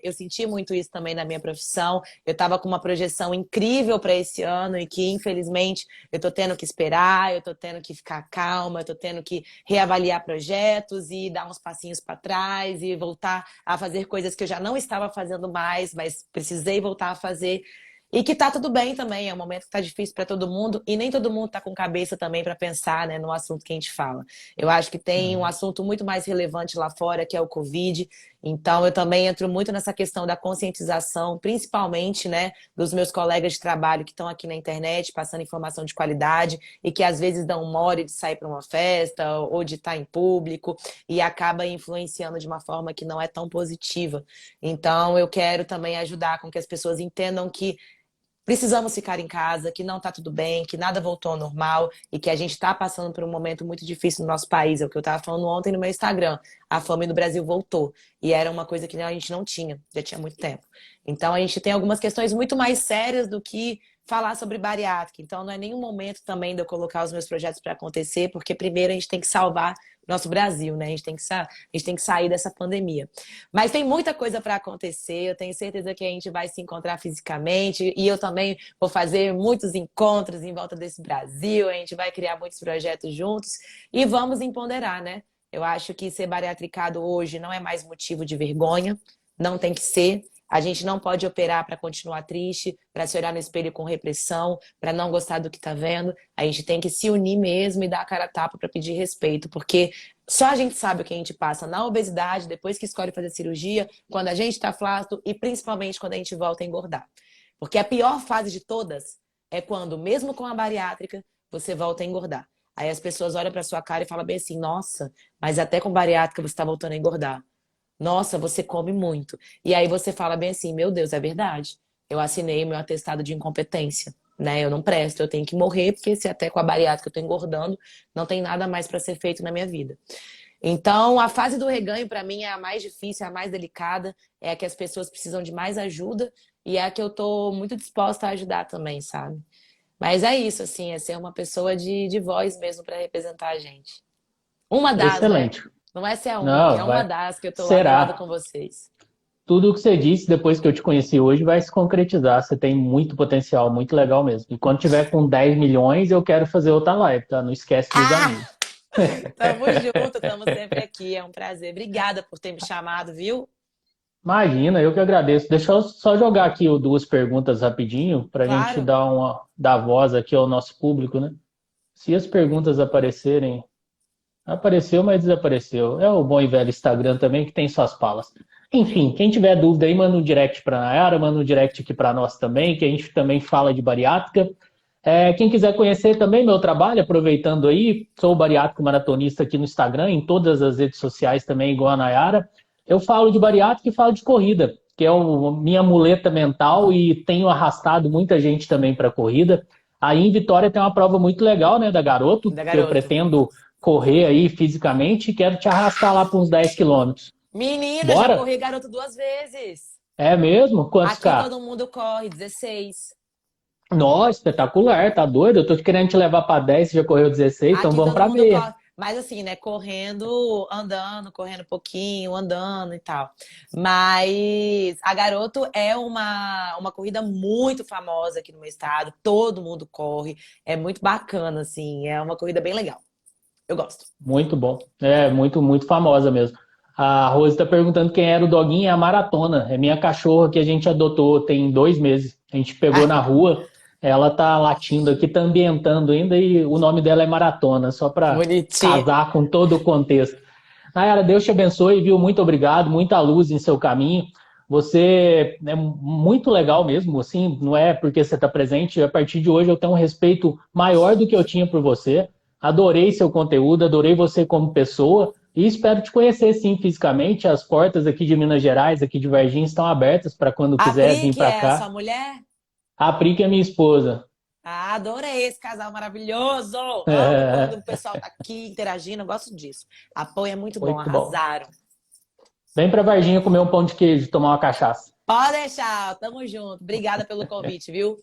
Eu senti muito isso também na minha profissão. Eu estava com uma projeção incrível para esse ano e que, infelizmente, eu estou tendo que esperar, eu estou tendo que ficar calma, eu estou tendo que reavaliar projetos e dar uns passinhos para trás e voltar a fazer coisas que eu já não estava fazendo mais, mas precisei voltar a fazer. E que tá tudo bem também, é um momento que tá difícil para todo mundo e nem todo mundo tá com cabeça também para pensar, né, no assunto que a gente fala. Eu acho que tem um assunto muito mais relevante lá fora, que é o Covid. Então eu também entro muito nessa questão da conscientização, principalmente, né, dos meus colegas de trabalho que estão aqui na internet, passando informação de qualidade e que às vezes dão mole de sair para uma festa ou de estar em público e acaba influenciando de uma forma que não é tão positiva. Então eu quero também ajudar com que as pessoas entendam que precisamos ficar em casa, que não está tudo bem, que nada voltou ao normal e que a gente está passando por um momento muito difícil no nosso país. É o que eu estava falando ontem no meu Instagram. A fome no Brasil voltou. E era uma coisa que a gente não tinha, já tinha muito tempo. Então a gente tem algumas questões muito mais sérias do que falar sobre bariátrica. Então não é nenhum momento também de eu colocar os meus projetos para acontecer, porque primeiro a gente tem que salvar nosso Brasil, né? A gente tem que sair dessa pandemia. Mas tem muita coisa para acontecer, eu tenho certeza que a gente vai se encontrar fisicamente e eu também vou fazer muitos encontros em volta desse Brasil, a gente vai criar muitos projetos juntos e vamos empoderar, né? Eu acho que ser bariatricado hoje não é mais motivo de vergonha, não tem que ser. A gente não pode operar para continuar triste, para se olhar no espelho com repressão, para não gostar do que está vendo. A gente tem que se unir mesmo e dar a cara a tapa para pedir respeito, porque só a gente sabe o que a gente passa na obesidade, depois que escolhe fazer cirurgia, quando a gente está flácido e principalmente quando a gente volta a engordar. Porque a pior fase de todas é quando, mesmo com a bariátrica, você volta a engordar. Aí as pessoas olham para sua cara e falam bem assim: nossa, mas até com bariátrica você está voltando a engordar. Nossa, você come muito. E aí você fala bem assim: meu Deus, é verdade. Eu assinei meu atestado de incompetência, né? Eu não presto, eu tenho que morrer, porque se até com a bariátrica eu tô engordando, não tem nada mais para ser feito na minha vida. Então, a fase do reganho, para mim, é a mais difícil, é a mais delicada, é a que as pessoas precisam de mais ajuda e é a que eu tô muito disposta a ajudar também, sabe? Mas é isso, assim, é ser uma pessoa de voz mesmo para representar a gente. Uma das, né? Excelente. Não é ser a única, é Não, uma vai. das que eu tô lado a lado Será. com vocês. Tudo o que você disse depois que eu te conheci hoje vai se concretizar. Você tem muito potencial, muito legal mesmo. E quando tiver com 10 milhões, eu quero fazer outra live, tá? Não esquece dos Ah! amigos. Tamo junto, tamo sempre aqui. É um prazer. Obrigada por ter me chamado, viu? Imagina, eu que agradeço. Deixa eu só jogar aqui duas perguntas rapidinho para a gente Claro. dar voz aqui ao nosso público, né? Se as perguntas aparecerem, apareceu, mas desapareceu. É o bom e velho Instagram também que tem suas falas. Enfim, quem tiver dúvida aí, manda um direct para a Nayara, manda um direct aqui para nós também, que a gente também fala de bariátrica. Quem quiser conhecer também meu trabalho, aproveitando aí, sou bariátrico maratonista aqui no Instagram, em todas as redes sociais também, igual a Nayara. Eu falo de bariátrica e falo de corrida, que é minha muleta mental e tenho arrastado muita gente também para corrida. Aí em Vitória tem uma prova muito legal, né, da Garoto, Da que eu garoto. pretendo correr aí fisicamente e quero te arrastar lá para uns 10 quilômetros. Menina, já Bora? corri garoto 2 vezes. É mesmo? Quantos Aqui K? todo mundo corre, 16. Nossa, espetacular, tá doido? Eu tô querendo te levar para 10, você já correu 16, então Aqui vamos todo para mundo meia. corre. Mas assim, né? Correndo, andando, correndo um pouquinho, andando e tal. Mas a Garoto é uma corrida muito famosa aqui no meu estado. Todo mundo corre. É muito bacana, assim. É uma corrida bem legal. Eu gosto. Muito bom. É, muito, muito famosa mesmo. A Rose está perguntando quem era o doguinho, é a Maratona. É minha cachorra que a gente adotou tem 2 meses. A gente pegou Ai, na rua, ela tá latindo aqui, tá ambientando ainda e o nome dela é Maratona, só para bonitinho. casar com todo o contexto. Nayara, Deus te abençoe, viu? Muito obrigado, muita luz em seu caminho. Você é muito legal mesmo, assim, não é porque você está presente. A partir de hoje eu tenho um respeito maior do que eu tinha por você. Adorei seu conteúdo, adorei você como pessoa e espero te conhecer sim fisicamente. As portas aqui de Minas Gerais, aqui de Varginha, estão abertas para quando A quiser Pri, vir que para é a sua cá. mulher? A Pri, que é minha esposa. Ah, adorei esse casal maravilhoso. Amo quando o É, pessoal tá aqui interagindo, eu gosto disso. Apoio é muito bom, muito bom. arrasaram. Vem para Varginha comer um pão de queijo, tomar uma cachaça. Pode deixar, tamo junto. Obrigada pelo convite, viu?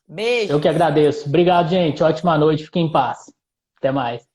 Eu Beijo. que agradeço. Obrigado, gente. Ótima noite. Fique em paz. Até mais.